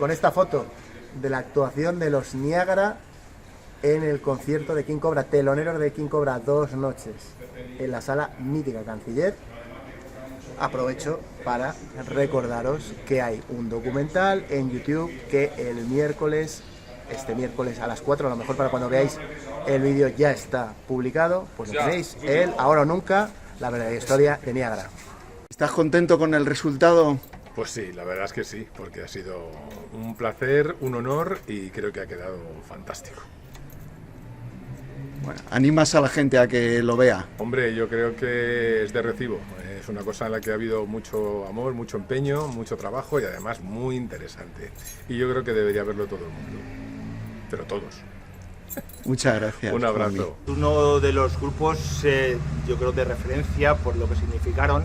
con esta foto de la actuación de los Niágara en el concierto de King Cobra, teloneros de King Cobra, 2 noches en la sala mítica Canciller. Aprovecho para recordaros que hay un documental en YouTube que el miércoles, este miércoles a las 4, a lo mejor para cuando veáis el vídeo ya está publicado, pues lo tenéis, el Ahora o Nunca, la verdadera historia de Niágara. ¿Estás contento con el resultado? Pues sí, la verdad es que sí, porque ha sido un placer, un honor y creo que ha quedado fantástico. Bueno, ¿animas a la gente a que lo vea? Hombre, yo creo que es de recibo. Es una cosa en la que ha habido mucho amor, mucho empeño, mucho trabajo y además muy interesante. Y yo creo que debería verlo todo el mundo. Pero todos. Muchas gracias. Un abrazo. Uno de los grupos, yo creo, de referencia por lo que significaron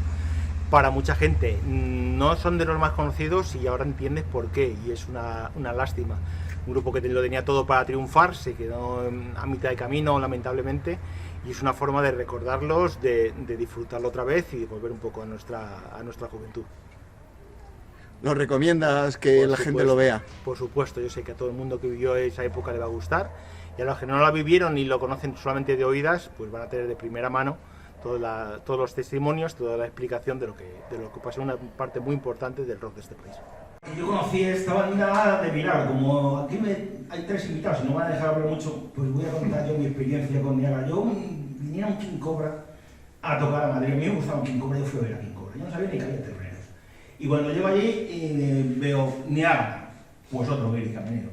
para mucha gente. No son de los más conocidos y ahora entiendes por qué, y es una lástima. Un grupo que lo tenía todo para triunfar, se quedó a mitad de camino, lamentablemente, y es una forma de recordarlos, de disfrutarlo otra vez y de volver un poco a nuestra juventud. ¿Lo recomiendas que la gente lo vea? Por supuesto, yo sé que a todo el mundo que vivió esa época le va a gustar, y a los que no la vivieron y lo conocen solamente de oídas, pues van a tener de primera mano todos los testimonios, toda la explicación de lo que pasó, una parte muy importante del rock de este país. Yo conocí esta banda de milagro, como aquí hay 3 invitados y no van a dejar hablar mucho, pues voy a contar yo mi experiencia con Niágara. Yo venía un King Cobra a tocar a Madrid, a mí me gustaba un King Cobra, yo fui a ver a King Cobra, yo no sabía ni que había terrenos. Y cuando llego allí veo Niágara, pues otro Gary Caminero.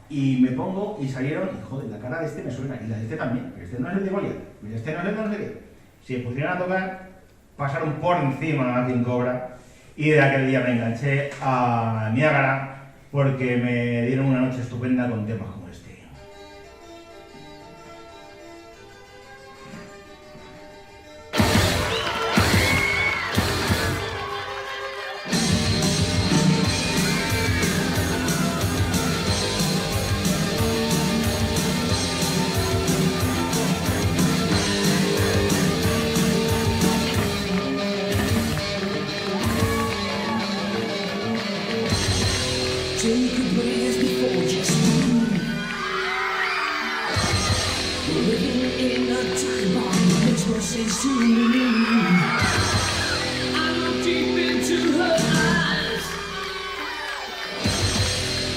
Y me pongo y salieron, y joder, la cara de este me suena, y la de este también, pero este no es el de Goliath, este no es el de no sé qué. Si me pusieron a tocar, pasaron por encima a King Cobra. Y de aquel día me enganché a Niágara porque me dieron una noche estupenda con temas como este. Take a breath before you sleep. We're living in a time bomb, makes no sense to me. I look deep into her eyes.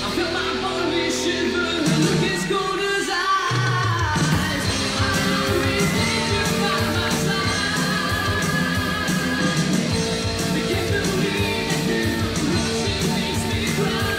I feel my body shiver, her look as cold as ice. I always need you by my side. You can't believe it, she makes me cry.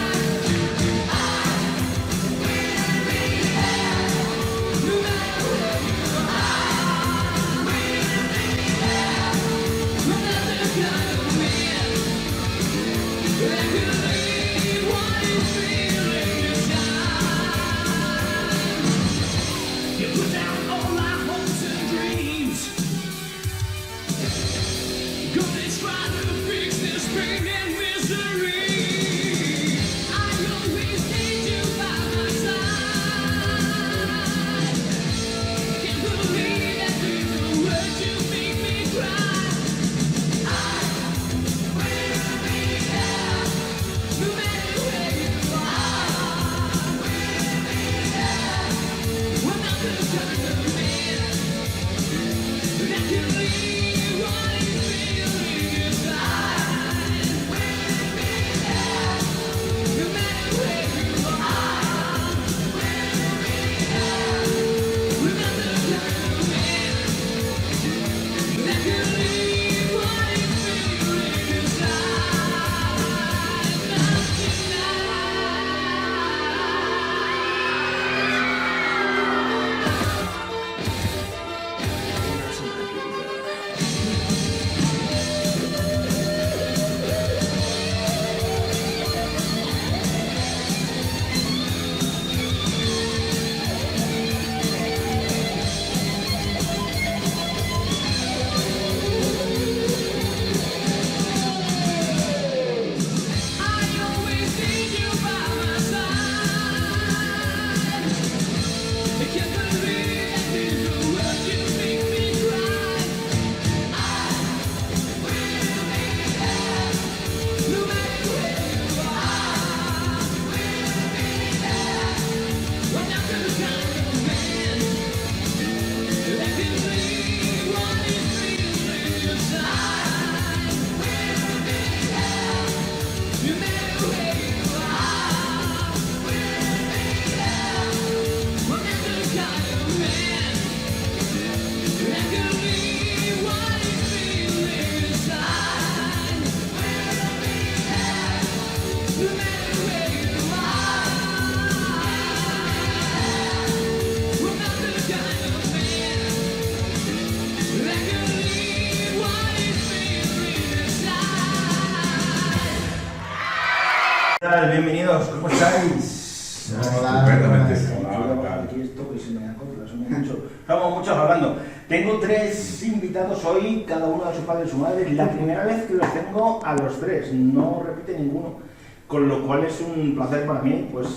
tal? Bienvenidos, ¿cómo estáis? Estupendamente. Aquí esto que se me acopla, estamos muchos hablando. Tengo 3 invitados hoy, cada uno a su padre y su madre. La primera vez que los tengo a los 3, no repite ninguno. Con lo cual es un placer para mí pues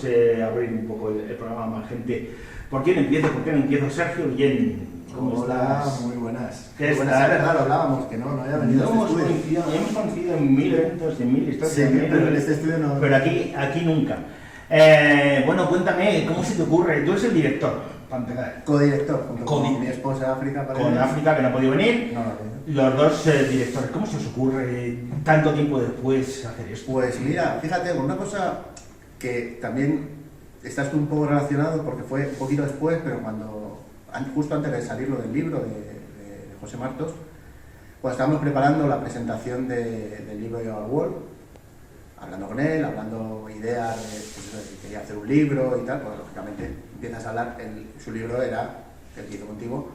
abrir un poco el programa a más gente. ¿Por quién empiezo? ¿Por qué no empiezo? Sergio Guillén. ¿Cómo Hola, estás? muy buenas. ¿Qué Buenas, tal? es verdad, lo hablábamos, que no había venido No a este estudio. hemos coincidido en 1000 eventos, en 1000 historias. Sí, en 1000 pero en este estudio no. Pero aquí nunca. Bueno, cuéntame, ¿cómo se te ocurre? Tú eres el director, para empezar. Codirector, junto con mi esposa África. Con África, que no ha podido venir. No, Los dos directores. ¿Cómo se os ocurre tanto tiempo después hacer esto? Pues mira, fíjate, una cosa que también estás tú un poco relacionado, porque fue un poquito después, pero justo antes de salir lo del libro de José Martos, cuando estábamos preparando la presentación del libro de Our World, hablando con él, hablando ideas de pues, que quería hacer un libro y tal, pues lógicamente empiezas a hablar, su libro era, el que hizo contigo,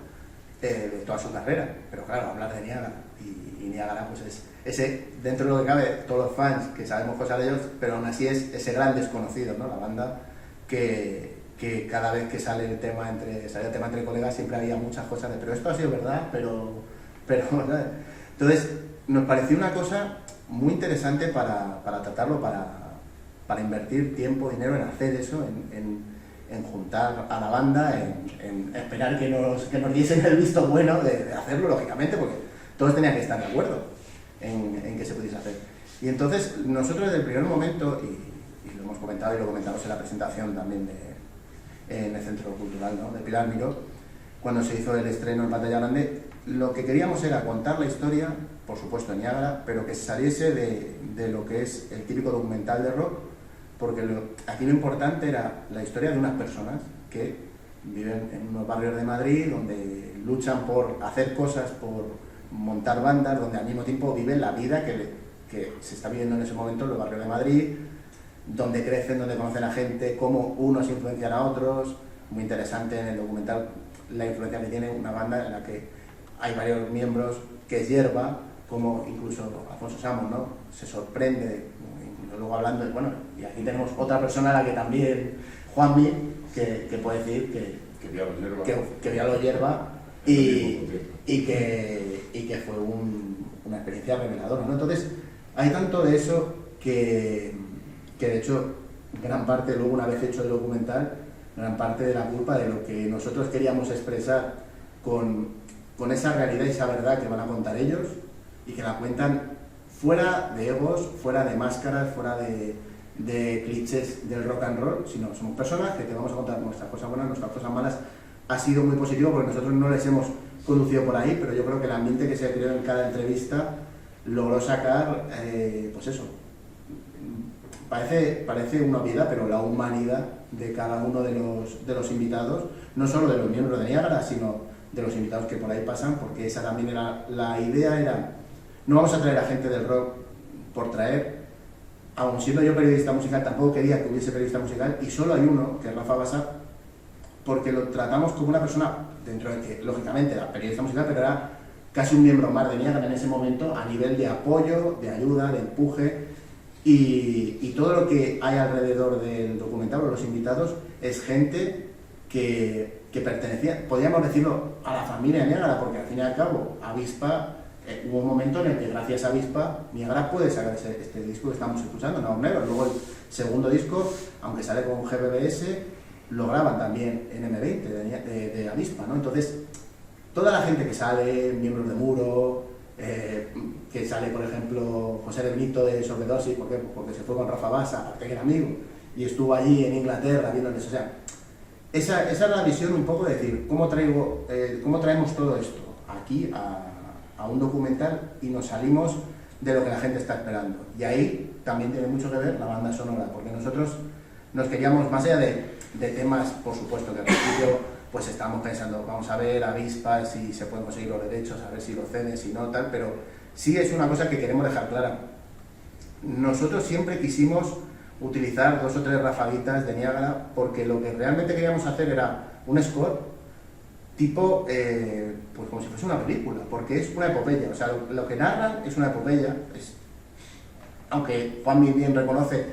de toda su carrera, pero claro, hablar de Niágara, y Niágara pues es ese, dentro de lo que cabe, todos los fans que sabemos cosas de ellos, pero aún así es ese gran desconocido, ¿no? La banda que cada vez que sale el tema entre colegas siempre había muchas cosas de, pero esto ha sido verdad, pero ¿sabes? Entonces nos pareció una cosa muy interesante para tratarlo, para invertir tiempo, dinero en hacer eso, en juntar a la banda, en esperar que nos diesen el visto bueno de hacerlo, lógicamente, porque todos tenían que estar de acuerdo en que se pudiese hacer. Y entonces nosotros desde el primer momento, y lo hemos comentado y lo comentamos en la presentación también en el Centro Cultural, ¿no?, de Pilar Miró, cuando se hizo el estreno en pantalla grande, lo que queríamos era contar la historia, por supuesto en Niágara, pero que saliese de lo que es el típico documental de rock, porque aquí lo importante era la historia de unas personas que viven en unos barrios de Madrid, donde luchan por hacer cosas, por montar bandas, donde al mismo tiempo viven la vida que se está viviendo en ese momento en los barrios de Madrid, donde crecen, donde conocen a gente, cómo unos influencian a otros. Muy interesante en el documental la influencia que tiene una banda en la que hay varios miembros, que es Hierba, como incluso Alfonso Samos, ¿no?, se sorprende, luego hablando de, bueno, y aquí tenemos otra persona a la que también, Juanmi, que puede decir que vio a los Hierba y que fue una experiencia reveladora, ¿no? Entonces, hay tanto de eso que de hecho, gran parte, luego una vez hecho el documental, gran parte de la culpa de lo que nosotros queríamos expresar con esa realidad y esa verdad que van a contar ellos, y que la cuentan fuera de egos, fuera de máscaras, fuera de clichés del rock and roll, sino somos personas que te vamos a contar nuestras cosas buenas, nuestras cosas malas. Ha sido muy positivo porque nosotros no les hemos conducido por ahí, pero yo creo que el ambiente que se creó en cada entrevista logró sacar, pues eso, parece una obviedad, pero la humanidad de cada uno de los invitados, no solo de los miembros de Niágara, sino de los invitados que por ahí pasan, porque esa también era la idea, no vamos a traer a gente del rock por traer, aun siendo yo periodista musical, tampoco quería que hubiese periodista musical, y solo hay uno, que es Rafa Basa, porque lo tratamos como una persona, dentro de que lógicamente era periodista musical, pero era casi un miembro más de Niágara en ese momento, a nivel de apoyo, de ayuda, de empuje. Y todo lo que hay alrededor del documental, los invitados, es gente que pertenecía, podríamos decirlo, a la familia de Niágara, porque al fin y al cabo, Avispa, hubo un momento en el que gracias a Avispa, Niágara puede sacar este disco que estamos escuchando, Naos Negros. Luego el segundo disco, aunque sale con GBBS, lo graban también en M20 de Avispa, ¿no? Entonces, toda la gente que sale, miembros de Muro, que sale, por ejemplo, José de Benito de Sobredosis, ¿por qué? Porque se fue con Rafa Basa, aparte que era amigo, y estuvo allí en Inglaterra viéndoles, o sea, esa es la visión un poco de decir, ¿cómo traemos todo esto aquí a un documental y nos salimos de lo que la gente está esperando? Y ahí también tiene mucho que ver la banda sonora, porque nosotros nos queríamos, más allá de temas, por supuesto, que al principio pues estábamos pensando, vamos a ver Avispa, si se pueden conseguir los derechos, a ver si los ceden, si no, tal, pero sí es una cosa que queremos dejar clara. Nosotros siempre quisimos utilizar 2 o 3 rafaguitas de Niágara, porque lo que realmente queríamos hacer era un score tipo, pues como si fuese una película, porque es una epopeya, o sea, lo que narran es una epopeya, aunque Juanmi bien reconoce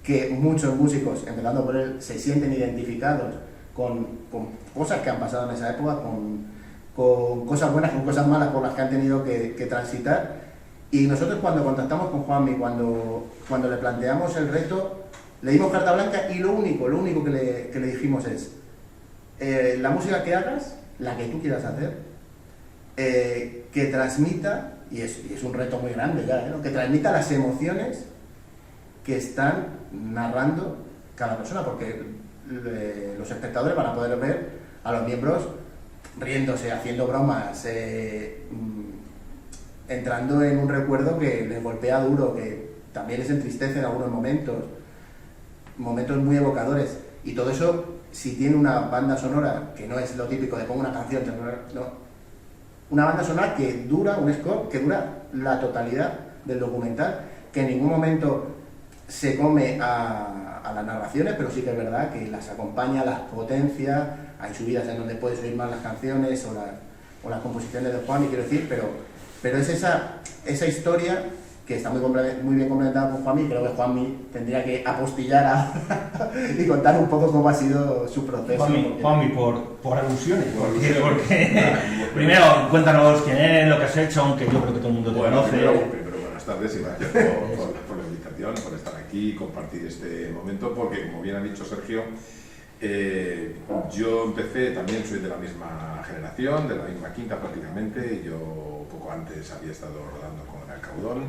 que muchos músicos, empezando por él, se sienten identificados con cosas que han pasado en esa época, con cosas buenas, con cosas malas por las que han tenido que transitar. Y nosotros cuando contactamos con Juanmi, cuando le planteamos el reto, le dimos carta blanca y lo único que le dijimos es la música que hagas, la que tú quieras hacer, que transmita, y es un reto muy grande ya, ¿no? Que transmita las emociones que están narrando cada persona, porque los espectadores van a poder ver a los miembros riéndose, haciendo bromas, entrando en un recuerdo que les golpea duro, que también les entristece en algunos momentos muy evocadores, y todo eso, si tiene una banda sonora, que no es lo típico de pongo una canción, no, una banda sonora que dura, un score que dura la totalidad del documental, que en ningún momento se come a las narraciones, pero sí que es verdad que las acompaña, las potencia. Hay subidas en donde puedes oír más las canciones o las composiciones de Juanmi, quiero decir, pero es esa historia que está muy bien complementada por Juanmi. Creo que Juanmi tendría que apostillar y contar un poco cómo ha sido su proceso. Juanmi, por alusiones. Porque primero, cuéntanos quién eres, lo que has hecho, aunque yo creo que todo el mundo te conoce. Primero, buenas tardes y gracias por la invitación, por estar aquí y compartir este momento, porque como bien ha dicho Sergio, yo empecé, también soy de la misma generación, de la misma quinta prácticamente. Yo poco antes había estado rodando con Alcaudón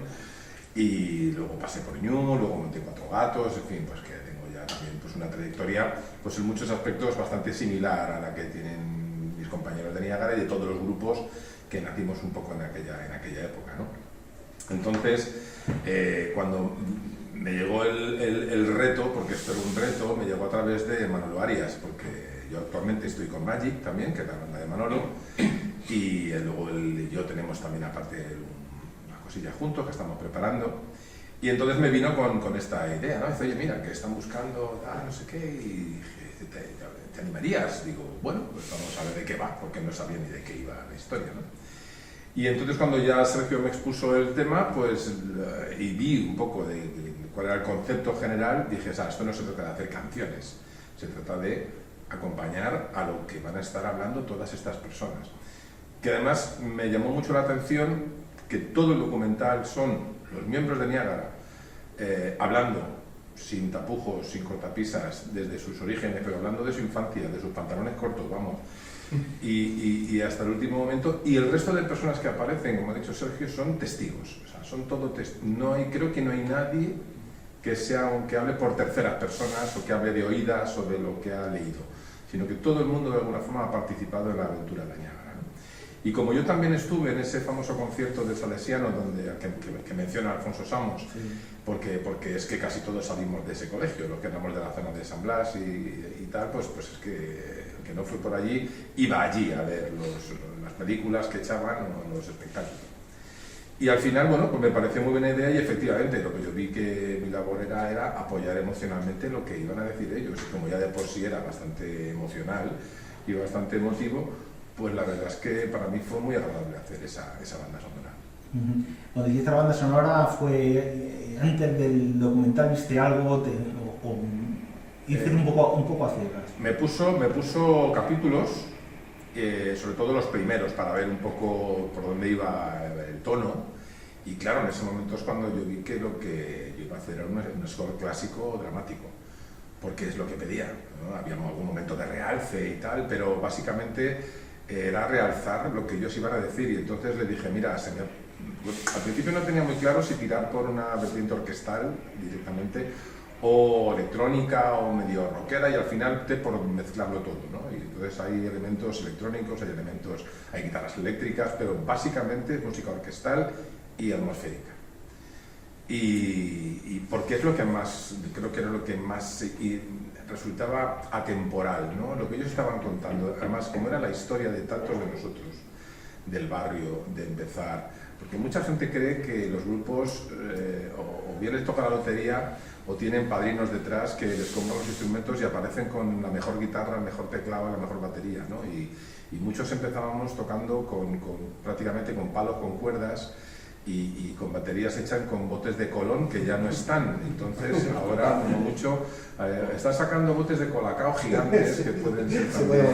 y luego pasé por Ñu, luego monté Cuatro Gatos, en fin, pues que tengo ya también pues una trayectoria pues en muchos aspectos bastante similar a la que tienen mis compañeros de Niágara y de todos los grupos que nacimos un poco en aquella época, ¿no? Entonces, cuando me llegó el reto, porque esto era un reto, me llegó a través de Manolo Arias, porque yo actualmente estoy con Magic también, que es la banda de Manolo, y luego él y yo tenemos también aparte una cosilla juntos que estamos preparando, y entonces me vino con esta idea, ¿no? Dice, oye, mira, que están buscando no sé qué, y dije, ¿te animarías? Digo, bueno, pues vamos a ver de qué va, porque no sabía ni de qué iba la historia, ¿no? Y entonces cuando ya Sergio me expuso el tema, pues, y vi un poco de cuál era el concepto general, dije, esto no se trata de hacer canciones, se trata de acompañar a lo que van a estar hablando todas estas personas. Que además me llamó mucho la atención que todo el documental son los miembros de Niágara hablando sin tapujos, sin cortapisas, desde sus orígenes, pero hablando de su infancia, de sus pantalones cortos, vamos, y hasta el último momento, y el resto de personas que aparecen, como ha dicho Sergio, son testigos, o sea, son todo testigos. Creo que no hay nadie que hable por terceras personas o que hable de oídas o de lo que ha leído, sino que todo el mundo de alguna forma ha participado en la aventura de la Niágara, ¿no? Y como yo también estuve en ese famoso concierto de Salesiano que menciona Alfonso Samos, sí, porque es que casi todos salimos de ese colegio, los que éramos de la zona de San Blas y tal, pues es que no fue por allí, iba allí a ver las películas que echaban o los espectáculos. Y al final, bueno, pues me pareció muy buena idea y efectivamente lo que yo vi que mi labor era apoyar emocionalmente lo que iban a decir ellos. Y como ya de por sí era bastante emocional y bastante emotivo, pues la verdad es que para mí fue muy agradable hacer esa banda sonora. Cuando hiciste la banda sonora, ¿fue antes del documental viste algo o hiciste un poco a ciegas? Me puso capítulos, sobre todo los primeros, para ver un poco por dónde iba el tono, y claro, en ese momento es cuando yo vi que lo que yo iba a hacer era un score clásico dramático, porque es lo que pedía, ¿no? Había algún momento de realce y tal, pero básicamente era realzar lo que ellos iban a decir, y entonces le dije, mira, al principio no tenía muy claro si tirar por una vertiente orquestal directamente, o electrónica o medio rockera, y al final opté por mezclarlo todo, ¿no? Y entonces hay elementos electrónicos, hay guitarras eléctricas, pero básicamente es música orquestal y atmosférica. Y porque es lo que más, creo que era lo que más resultaba atemporal, ¿no? Lo que ellos estaban contando, además como era la historia de tantos de nosotros, del barrio, de empezar, porque mucha gente cree que los grupos o bien les toca la lotería o tienen padrinos detrás que les compran los instrumentos y aparecen con la mejor guitarra, el mejor teclado, la mejor batería, ¿no? Y muchos empezábamos tocando prácticamente con palos, con cuerdas, y con baterías hechas con botes de Colón que ya no están. Entonces ahora como mucho están sacando botes de Colacao gigantes que pueden ser también,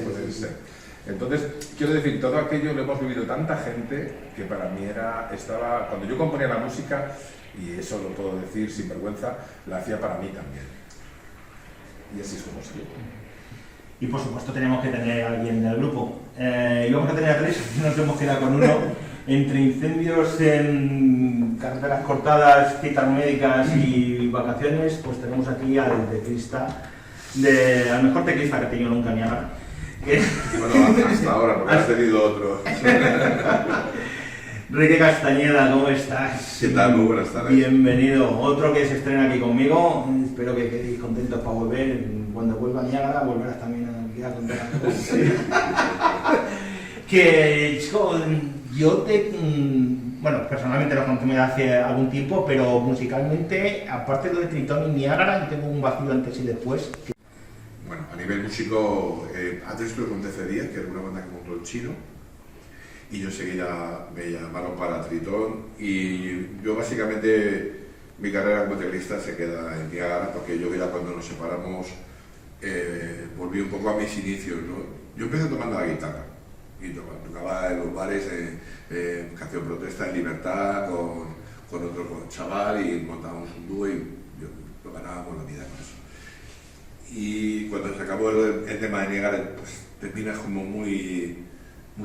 pueden ser. Entonces, quiero decir, todo aquello lo hemos vivido tanta gente que para mí estaba, cuando yo componía la música, y eso lo puedo decir sin vergüenza, la hacía para mí también. Y así es como salió. Y por supuesto tenemos que tener a alguien del grupo. Íbamos a tener a 3, nos hemos quedado con uno. Entre incendios en carreteras cortadas, citas médicas y vacaciones, pues tenemos aquí al teclista, al mejor teclista que he tenido nunca en Niágara. Bueno, hasta ahora, porque has tenido otro. Enrique Castañeda, ¿cómo estás? ¿Qué tal? Muy buenas tardes. Bienvenido. Otro que se estrena aquí conmigo. Espero que quedéis contentos para volver. Cuando vuelva a Niágara, volverás también aquí a contar algo. Sí. Que, chico, yo bueno, personalmente lo conozco hace algún tiempo, pero musicalmente, aparte de Tritón y Niágara, yo tengo un vacío antes y después. Bueno, a nivel músico, antes estuve con TC10, que era una banda que montó el Chino, y yo seguía, me llamaron para Tritón, y yo básicamente, mi carrera como teclista se queda en Niágara, porque yo ya cuando nos separamos, volví un poco a mis inicios, ¿no? Yo empecé tocando la guitarra, y tocaba en los bares, canción protesta en Libertad, con otro chaval, y montábamos un dúo, y lo ganábamos la vida con eso. Y cuando se acabó el tema de Niágara, pues terminas como muy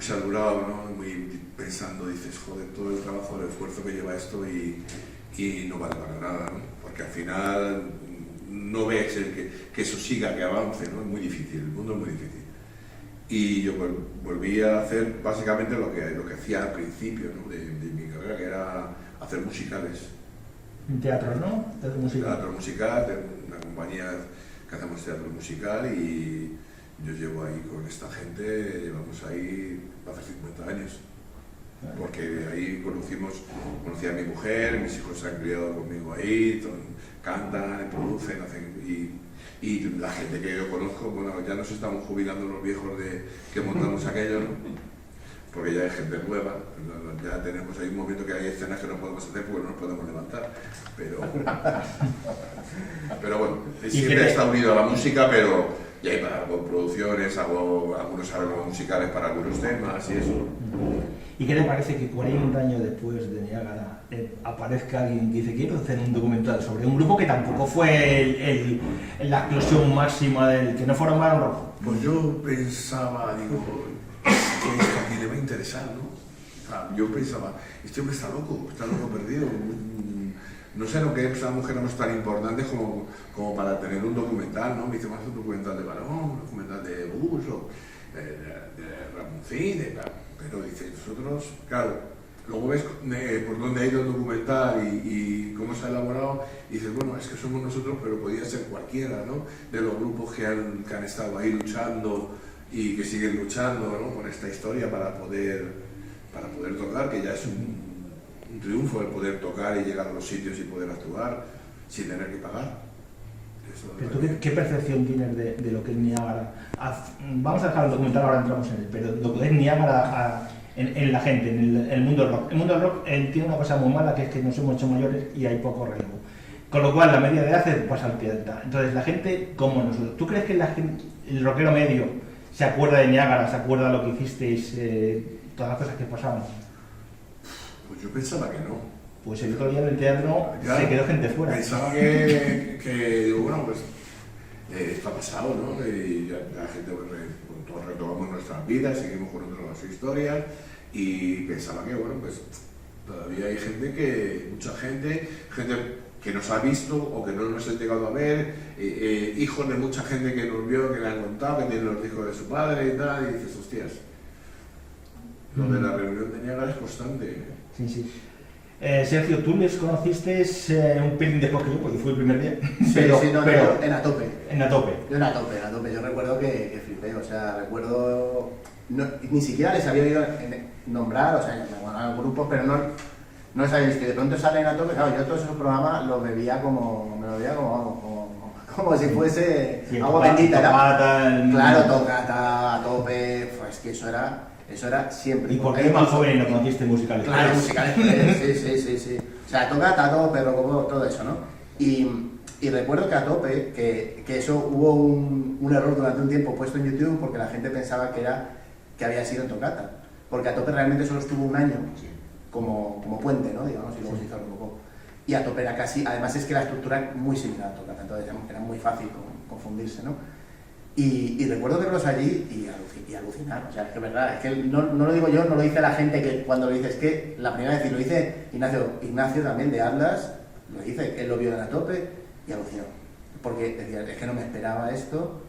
saturado, ¿no? Muy pensando, dices, joder, todo el trabajo, el esfuerzo que lleva esto y no vale para nada, ¿no? Porque al final no ves que eso siga, que avance, ¿no? Es muy difícil, el mundo es muy difícil. Y yo volví a hacer básicamente lo que hacía al principio, ¿no? de mi carrera, que era hacer musicales. Teatro, ¿no? Teatro musical. Teatro musical, de una compañía que hacemos teatro musical, y yo llevo ahí con esta gente, llevamos ahí hace 50 años. Porque ahí conocí a mi mujer, mis hijos se han criado conmigo ahí, cantan, producen, y la gente que yo conozco, bueno, ya nos estamos jubilando los viejos que montamos aquello, ¿no? Porque ya hay gente nueva, ya tenemos ahí un momento que hay escenas que no podemos hacer porque no nos podemos levantar, pero bueno, siempre está unido a la música, pero ya hay para producciones, hago algunos arreglos musicales para algunos temas y eso. ¿Y qué te parece que 40 años después de Niágara aparezca alguien que dice quiero hacer un documental sobre un grupo que tampoco fue la explosión máxima del que no formaron rock? Pues yo pensaba, digo, que esto a quién le va a interesar, ¿no? O sea, yo pensaba, este hombre está loco perdido. No sé lo que pensamos que éramos tan importantes como para tener un documental, ¿no? Me hice más un documental de Barón, un documental de Bush, de Ramoncín, pero dice, nosotros, claro, luego ves por dónde ha ido el documental y cómo se ha elaborado, y dices, bueno, es que somos nosotros, pero podía ser cualquiera, ¿no? De los grupos que han estado ahí luchando y que siguen luchando, ¿no? Por esta historia para poder tocar, que ya es un triunfo el poder tocar y llegar a los sitios y poder actuar sin tener que pagar. ¿Pero tú qué percepción tienes de lo que es Niágara? Vamos a dejar el documental, ahora entramos en él, pero lo que es Niágara en la gente, en el mundo del rock. El mundo del rock tiene una cosa muy mala, que es que nos hemos hecho mayores y hay poco relevo. Con lo cual la media de edad es pasa al pie alta. Entonces la gente, como nosotros, ¿tú crees que el rockero medio se acuerda de Niágara, se acuerda de lo que hicisteis, todas las cosas que pasaban? Pues yo pensaba que no. Pues el otro día en el teatro se quedó gente fuera. Pensaba que bueno, pues está pasado, ¿no? Y ya la gente, pues, todos retomamos nuestras vidas, seguimos con otras historias, y pensaba que, bueno, pues todavía hay mucha gente que nos ha visto o que no nos ha llegado a ver, hijos de mucha gente que nos vio, que le han contado, que tienen los hijos de su padre y tal, y dices, hostias, lo de la reunión de Niágara es constante. Sí, sí. Sergio, tú les conociste un pelín después que yo, porque fue el primer día. Pero en Atope. En Atope. Yo en Atope. Yo recuerdo que flipé, o sea, recuerdo... ni siquiera les había oído nombrar, o sea, me guardaban grupos, pero no les había visto. Y de pronto salen en Atope, claro, yo todos esos programas los bebía como si fuese Sí, agua bendita. Tocata, Claro, Tocata, Atope, pues que eso era... Eso era siempre. ¿Y por qué más joven y no conociste Musical Claro, Express? Musical Express, sí. O sea, Tocata, a tope, Rococó, todo eso, ¿no? Y recuerdo que a tope, que eso hubo un error durante un tiempo puesto en YouTube porque la gente pensaba que había sido en Tocata. Porque a tope realmente solo estuvo un año como puente, ¿no? Digamos, y luego se hizo Rococó. Y a tope era casi, además es que la estructura era muy similar a Tocata, entonces era muy fácil confundirse, ¿no? Y recuerdo verlos allí y alucinar, o sea, es que es verdad, es que no lo digo yo, no lo dice la gente que cuando lo dice, es que la primera vez, y lo dice Ignacio también de Atlas, lo dice, él lo vio en a tope y alucinó, porque decía, es que no me esperaba esto,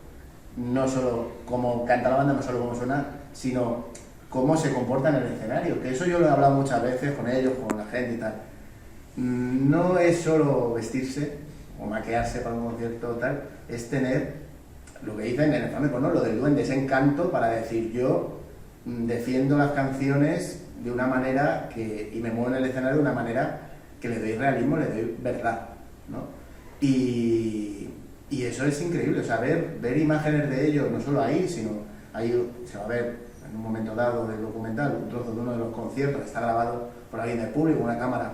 no solo cómo canta la banda, no solo cómo suena, sino cómo se comporta en el escenario, que eso yo lo he hablado muchas veces con ellos, con la gente y tal. No es solo vestirse o maquillarse para un concierto tal, es tener lo que dicen en el flamenco, ¿no? Lo del duende, ese encanto para decir yo defiendo las canciones de una manera y me muevo en el escenario de una manera que le doy realismo, le doy verdad, ¿no? Y eso es increíble, o sea, ver imágenes de ellos, no solo ahí, sino ahí se va a ver en un momento dado del documental un trozo de uno de los conciertos que está grabado por alguien del público, una cámara,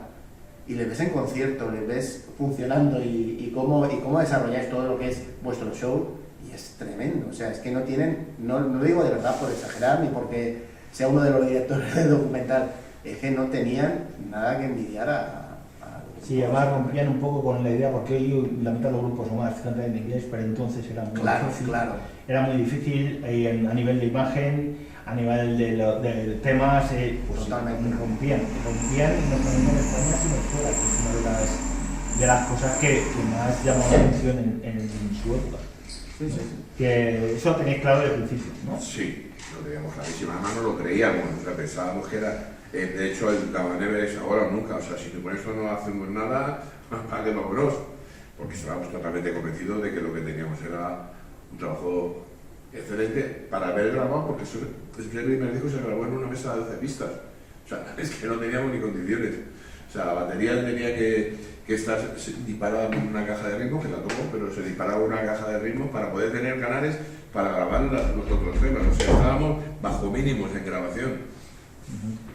y les ves en concierto, les ves funcionando y cómo desarrolláis todo lo que es vuestro show. Y es tremendo, o sea, es que no tienen, no lo digo de verdad por exagerar ni porque sea uno de los directores del documental, es que no tenían nada que envidiar a Sí, además rompían un poco con la idea, porque hoy la mitad de los grupos son más cantan en inglés, pero entonces era muy difícil. Claro. Era muy difícil a nivel de imagen, a nivel de temas, pues Totalmente. rompían no solamente en España, sino fuera, que es una de las cosas que más llamó la atención en su época. Sí. Que eso lo tenéis claro desde el principio, ¿no? Sí, lo teníamos clarísimo, además no lo creíamos, o sea, pensábamos que era, de hecho el Cabaneve es ahora o nunca, o sea, si con esto no hacemos nada, ¿para qué vámonos? Porque estábamos totalmente convencidos de que lo que teníamos era un trabajo excelente para haber grabado, porque es que el primer disco se grabó en una mesa de 12 pistas, o sea, es que no teníamos ni condiciones, o sea, la batería tenía que estar disparada en una caja de ritmos, que la tocó, pero se disparaba una caja de ritmos para poder tener canales para grabar los otros temas, o sea, estábamos bajo mínimos en grabación.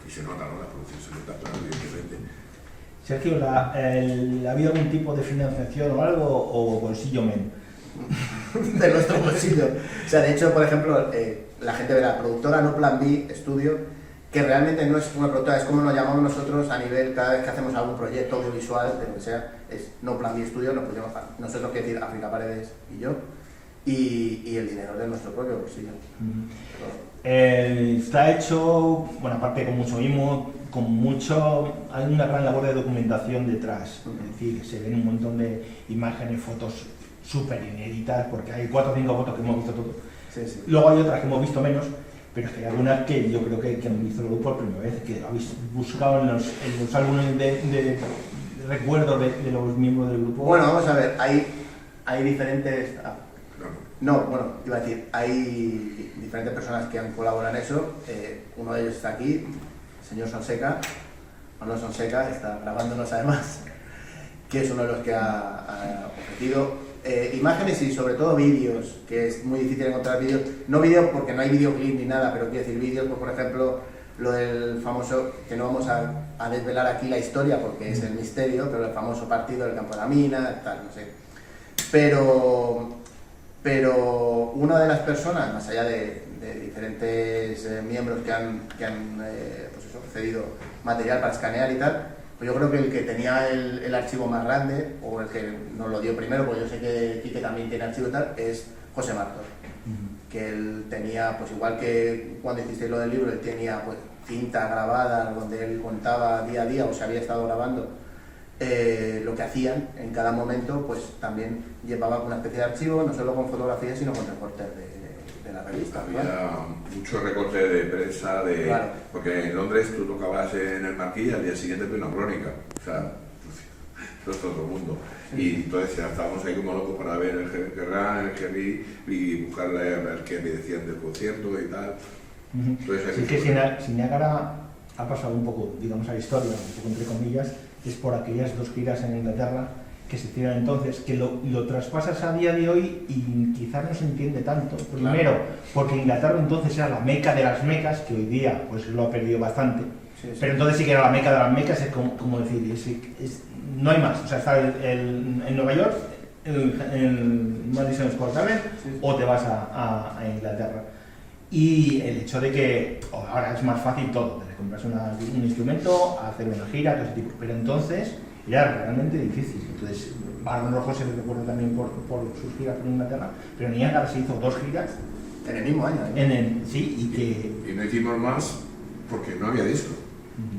Y se nota, ¿no? La producción se nota, claro, evidentemente. Sergio, ¿ha habido algún tipo de financiación o algo, o bolsillo men? De nuestro bolsillo. O sea, de hecho, por ejemplo, la gente verá, productora No Plan B Estudio, que realmente no es una productora, es como nos llamamos nosotros a nivel, cada vez que hacemos algún proyecto audiovisual, de lo que sea, es No Plan B Estudio, nos ponemos nosotros, quiero decir, África Paredes y yo, y el dinero de nuestro propio bolsillo. Está hecho, bueno, aparte con mucho mimo, hay una gran labor de documentación detrás, es decir, se ven un montón de imágenes, fotos súper inéditas, porque hay 4 o 5 fotos que hemos visto todo. Sí. Luego hay otras que hemos visto menos, pero es que hay algunas que yo creo que han visto el grupo por primera vez, que habéis buscado en los álbumes de recuerdos de los miembros del grupo. Bueno, vamos a ver, hay diferentes... iba a decir, hay diferentes personas que han colaborado en eso. Uno de ellos está aquí, el señor Sonseca, Manuel Sonseca, está grabándonos además, que es uno de los que ha ofrecido imágenes y sobre todo vídeos, que es muy difícil encontrar vídeos, no vídeos porque no hay videoclip ni nada, pero quiero decir vídeos, pues, por ejemplo, lo del famoso, que no vamos a desvelar aquí la historia porque es el misterio, pero el famoso partido del Campo de la Mina, tal, no sé. Pero una de las personas, más allá de diferentes miembros que han pues eso, cedido material para escanear y tal, pues yo creo que el que tenía el archivo más grande, o el que nos lo dio primero, porque yo sé que Quique también tiene archivo y tal, es José Martos, que él tenía, pues igual que cuando hicisteis lo del libro, él tenía pues cinta grabada donde él contaba día a día, o se había estado grabando lo que hacían en cada momento, pues también llevaba una especie de archivo, no solo con fotografías, sino con recortes de la revista. Había ¿no? mucho recorte de prensa, Claro. porque en Londres tú tocabas en el Marquis y al día siguiente una crónica, o sea, eso es todo el mundo. Y entonces ya estábamos ahí como locos para ver el Kerrang, el Jerry y buscarle a ver qué me decían del concierto y tal. Entonces, Así que si Niágara ha pasado un poco, digamos, a la historia, un poco entre comillas, es por aquellas 2 giras en Inglaterra que se hicieron entonces, que lo traspasas a día de hoy y quizás no se entiende tanto. Primero, porque Inglaterra entonces era la meca de las mecas, que hoy día pues lo ha perdido bastante, pero entonces sí que era la meca de las mecas, es como decir, no hay más. O sea, está en Nueva York, el Madison Square Garden, o te vas a Inglaterra. Y el hecho de que ahora es más fácil todo, te compras un instrumento, hacer una gira, todo ese tipo, pero entonces era realmente difícil. Entonces, Barón Rojo se le recuerda también por sus giras por Inglaterra, pero Niágara se hizo 2 giras. En el mismo año, ¿eh? Sí, y que... Y no hicimos más porque no había disco.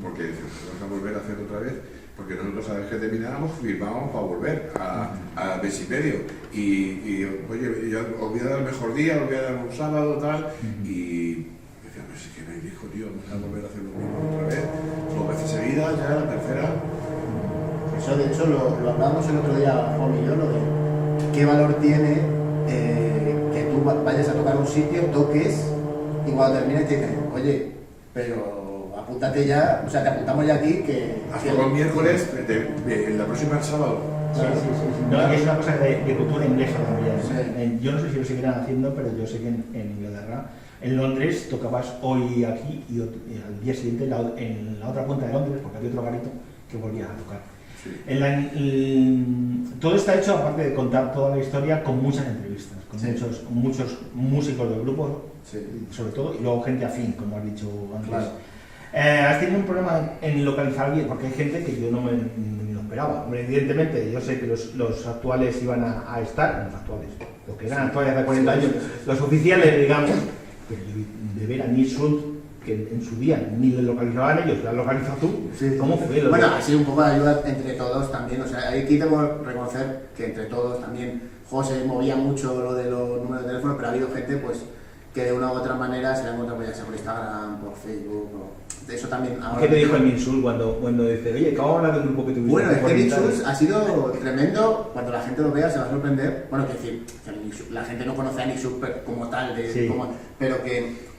Porque vamos a volver a hacer otra vez, porque nosotros a vez que terminábamos firmábamos para volver a mes y medio. Y oye, yo os voy a dar el mejor día, os voy a dar un sábado, tal. Y decía, pues es que no hay disco, tío, vamos a volver a hacer lo mismo otra vez. 2 veces seguidas, ya la tercera. Eso, de hecho, lo hablábamos el otro día, Juan y yo, lo de qué valor tiene que tú vayas a tocar un sitio, toques, y cuando termines te dicen, oye, pero apúntate ya, o sea, te apuntamos ya aquí que... Hasta el miércoles, la próxima sábado. Sí. No, es una cosa de cultura inglesa también. Sí. Yo no sé si lo seguirán haciendo, pero yo sé que en Inglaterra, en Londres, tocabas hoy aquí y al día siguiente en la otra punta de Londres, porque había otro garito que volvías a tocar. Sí. Todo está hecho, aparte de contar toda la historia, con muchas entrevistas, con muchos músicos del grupo, sobre todo, y luego gente afín, como has dicho antes. Claro. Has tenido un problema en localizar bien, porque hay gente que yo no me lo esperaba. Hombre, evidentemente, yo sé que los actuales iban a estar, los actuales, los que eran actuales hace 40 años, los oficiales, digamos, pero yo de ver a Nils Schultz, que en su día ni lo localizaban ellos, lo has localizado tú. ¿Cómo fue? Bueno, ha sido un poco de ayuda entre todos también. O sea, aquí tengo que reconocer que entre todos también José movía mucho lo de los números de teléfono, pero ha habido gente pues que de una u otra manera se la encontrado pues, ya sea por Instagram, por Facebook. De eso también. Ahora ¿Qué te dijo el Nils Schultz cuando dice, oye, acabo de hablar del grupo que tuviste? Bueno, es que Nils Schultz ha sido tremendo. Cuando la gente lo vea se va a sorprender. Bueno, que decir, que la gente no conoce a Nils Schultz como tal, pero que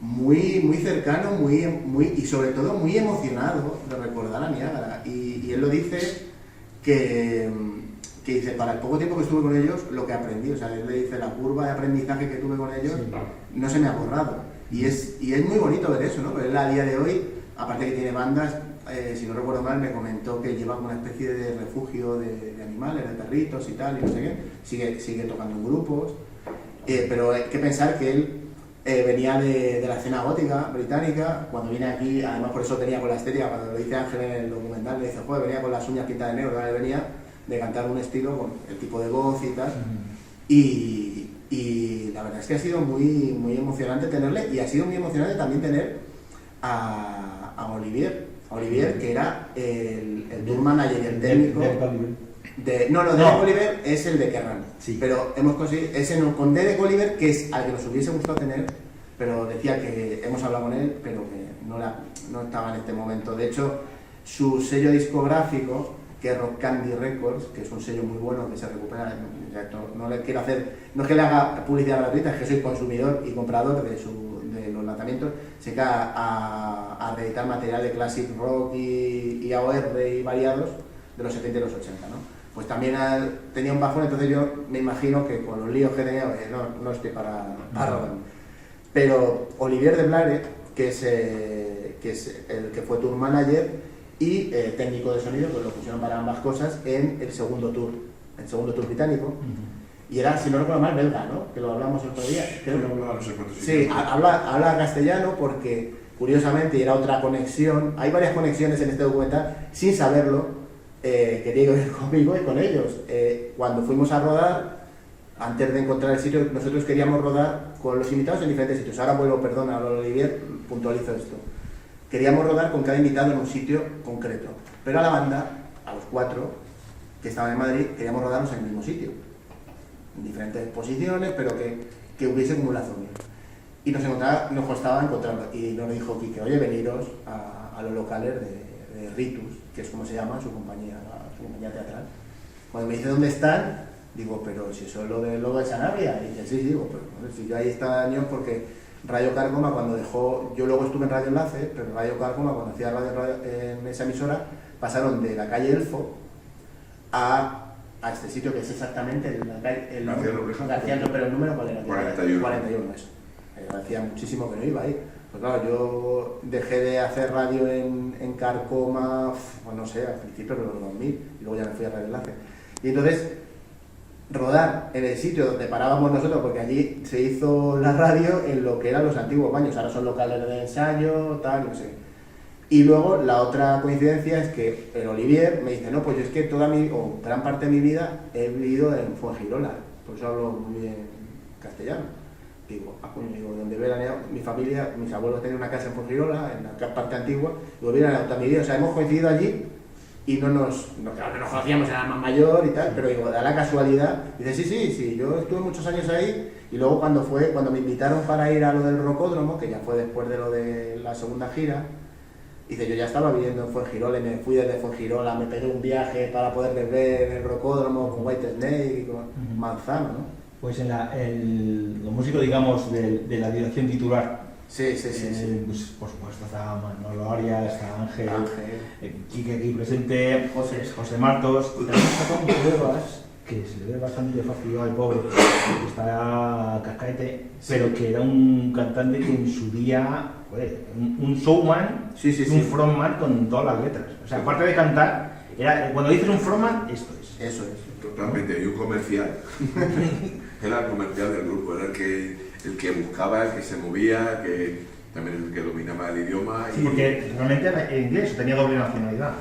muy cercano, y sobre todo muy emocionado de recordar a Niágara. Y él lo dice que dice, para el poco tiempo que estuve con ellos, lo que aprendí, o sea, él le dice, la curva de aprendizaje que tuve con ellos no se me ha borrado. Y es muy bonito ver eso, ¿no? Pero él a día de hoy, aparte que tiene bandas, si no recuerdo mal, me comentó que lleva una especie de refugio de animales, de perritos y tal, y no sé qué, sigue tocando en grupos, pero hay que pensar que él venía de la escena gótica británica. Cuando viene aquí, además por eso tenía con la estética, cuando lo dice Ángel en el documental, le dice, joder, venía con las uñas pintadas de negro, ¿vale? Venía de cantar un estilo con el tipo de voz y tal, y la verdad es que ha sido muy emocionante tenerle, y ha sido muy emocionante también tener a Olivier, que era el tour manager y el técnico. Derek Oliver es el de Kerrang, pero hemos conseguido ese con Derek Oliver, que es al que nos hubiese gustado tener, pero decía que hemos hablado con él, pero que no estaba en este momento. De hecho, su sello discográfico, que es Rock Candy Records, que es un sello muy bueno que se recupera, no le quiero hacer, no es que le haga publicidad gratuita, es que soy consumidor y comprador de los lanzamientos, se queda a reeditar material de classic rock y AOR y variados de los 70 y los 80, ¿no? Pues también tenía un bajón, entonces yo me imagino que con los líos que tenía, no estoy para pero Olivier de Blare, que es el que fue tour manager y técnico de sonido, pues lo pusieron para ambas cosas en el segundo tour británico, y era, si no recuerdo mal, belga, ¿no? Que lo hablamos el otro día. Sí, habla castellano porque, curiosamente, y era otra conexión, hay varias conexiones en este documental, sin saberlo, que tiene que ver conmigo y con ellos. Cuando fuimos a rodar, antes de encontrar el sitio, nosotros queríamos rodar con los invitados en diferentes sitios. Ahora vuelvo, perdona, a Olivier, puntualizo esto. Queríamos rodar con cada invitado en un sitio concreto, pero a la banda, a los 4 que estaban en Madrid, queríamos rodarnos en el mismo sitio, en diferentes posiciones, pero que hubiese como un lazo mío. Y nos costaba encontrarlo, y nos dijo Quique, oye, veniros a los locales de Ritus, que es como se llama su compañía teatral. Cuando me dice dónde están, digo, pero si eso es lo de Sanabria. Y dice, sí, digo, pero si yo ahí está años, porque Radio Cárcoma, cuando dejó, yo luego estuve en Radio Enlace, pero Radio Cárcoma, cuando hacía radio en esa emisora, pasaron de la calle Elfo a a este sitio que es exactamente el García Nobleja. pero el número, ¿cuál era? 41. 41, eso. Hacía muchísimo que no iba ahí. Pues claro, yo dejé de hacer radio en Carcoma, pues no sé, al principio de los 2000, y luego ya me fui a Radio Enlace. Y entonces, rodar en el sitio donde parábamos nosotros, porque allí se hizo la radio en lo que eran los antiguos baños, ahora son locales de ensayo, tal, no sé. Y luego la otra coincidencia es que el Olivier me dice, no, pues yo es que gran parte de mi vida he vivido en Fuengirola, por eso hablo muy bien castellano. Digo, coño, digo, donde veraneado, mi familia, mis abuelos tenían una casa en Fuengirola, en la parte antigua, y volvieron a toda mi vida, o sea, hemos coincidido allí y claro, no nos conocíamos, era más mayor y tal, pero digo, da la casualidad, dice, sí, yo estuve muchos años ahí, y luego cuando me invitaron para ir a lo del Rocódromo, que ya fue después de lo de la segunda gira, dice, yo ya estaba viviendo en Fuengirola y me fui desde Fuengirola, me pegué un viaje para poder ver el Rocódromo con White Snake y con Manzano, ¿no? Pues los músicos, digamos, de la dirección titular. Sí. Pues, por supuesto, está Manolo Arias, está Ángel, Quique aquí presente, José Martos, y también está con Cuevas, que se le ve bastante fastidiado al pobre, que está Cascaete, pero que era un cantante que en su día, un showman, un frontman con todas las letras. O sea, aparte de cantar, cuando dices un frontman, esto es. Eso es. Totalmente, y un comercial. Era el comercial del grupo, era el que buscaba, el que se movía, que también el que dominaba el idioma. Sí, porque realmente era inglés, tenía doble nacionalidad.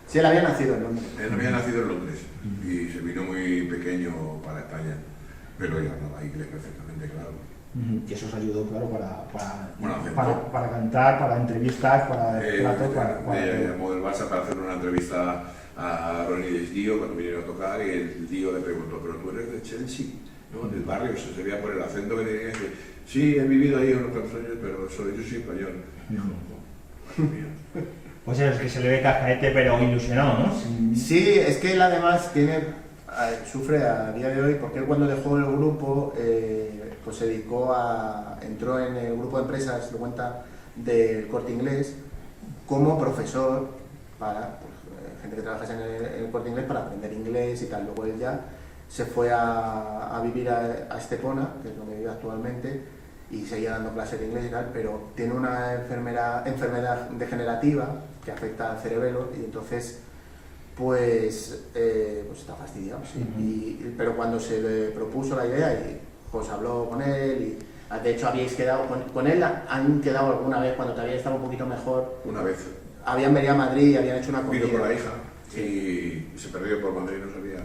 Sí, él había nacido en Londres. Él había nacido en Londres y se vino muy pequeño para España, pero ya hablaba inglés perfectamente, claro. Y eso os ayudó, claro, para cantar, para entrevistar, para plato, me llamó del Barça para hacer una entrevista a Ronnie Desdio cuando vinieron a tocar, y el tío le preguntó, pero tú eres de Chelsea, ¿no? Del barrio, se veía por el acento que tenía, que sí, he vivido ahí unos cuantos años, pero yo soy español. Dijo, madre mía. Pues es que se le ve Cascaete, pero ilusionado, ¿no? Sí, es que él además sufre a día de hoy, porque él cuando dejó el grupo, pues se entró en el grupo de empresas, de cuenta, del Corte Inglés, como profesor para gente que trabaja en el Corte Inglés para aprender inglés y tal. Luego él ya se fue a vivir a Estepona, que es donde vive actualmente, y seguía dando clases de inglés y tal, pero tiene una enfermedad degenerativa que afecta al cerebelo, y entonces pues está fastidiado, sí. Pero cuando se le propuso la idea, y pues habló con él, y de hecho habíais quedado con él, han quedado alguna vez cuando te había estado un poquito mejor. Una vez. Habían venido a Madrid y habían hecho una comida. Vino con la hija y se perdió por Madrid, no sabía.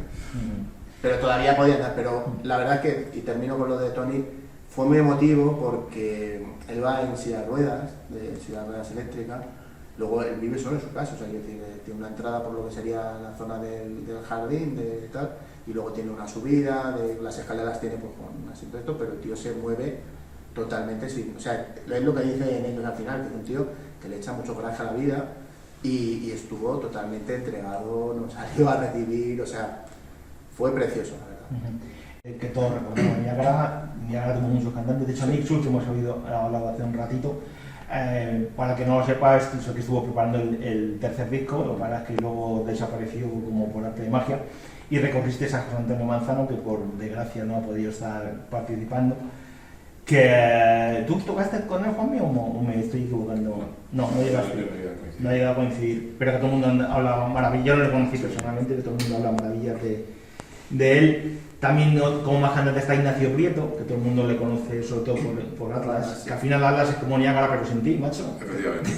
Pero todavía podían dar, pero la verdad es que, y termino con lo de Tony, fue muy emotivo porque él va en silla de ruedas eléctricas, luego él vive solo en su casa, o sea, tiene una entrada por lo que sería la zona del jardín, tal, y luego tiene una subida, las escaleras tiene pues con asiento de esto, pero el tío se mueve totalmente o sea, es lo que dice en ellos al final, que es un tío que le echa mucho coraje a la vida y estuvo totalmente entregado, nos salió a recibir, o sea, fue precioso, la verdad. Que todos recordamos, Niagara tuvo muchos cantantes, de hecho Nick Schultz, hemos hablado hace un ratito, para que no lo sepas, que estuvo preparando el tercer disco, lo que pasa es que luego desapareció como por arte de magia, y recorriste a José Antonio Manzano, que por desgracia no ha podido estar participando. Que ¿tú tocaste con él, Juanmi, o me estoy equivocando? No llegaste. No ha llegado a coincidir, pero que todo el mundo habla maravillas. Yo no le conocí personalmente, que todo el mundo habla maravillas de él. También como más cantante está Ignacio Prieto, que todo el mundo le conoce sobre todo por Atlas, que al final Atlas es como Niagara pero sin ti, macho. Efectivamente.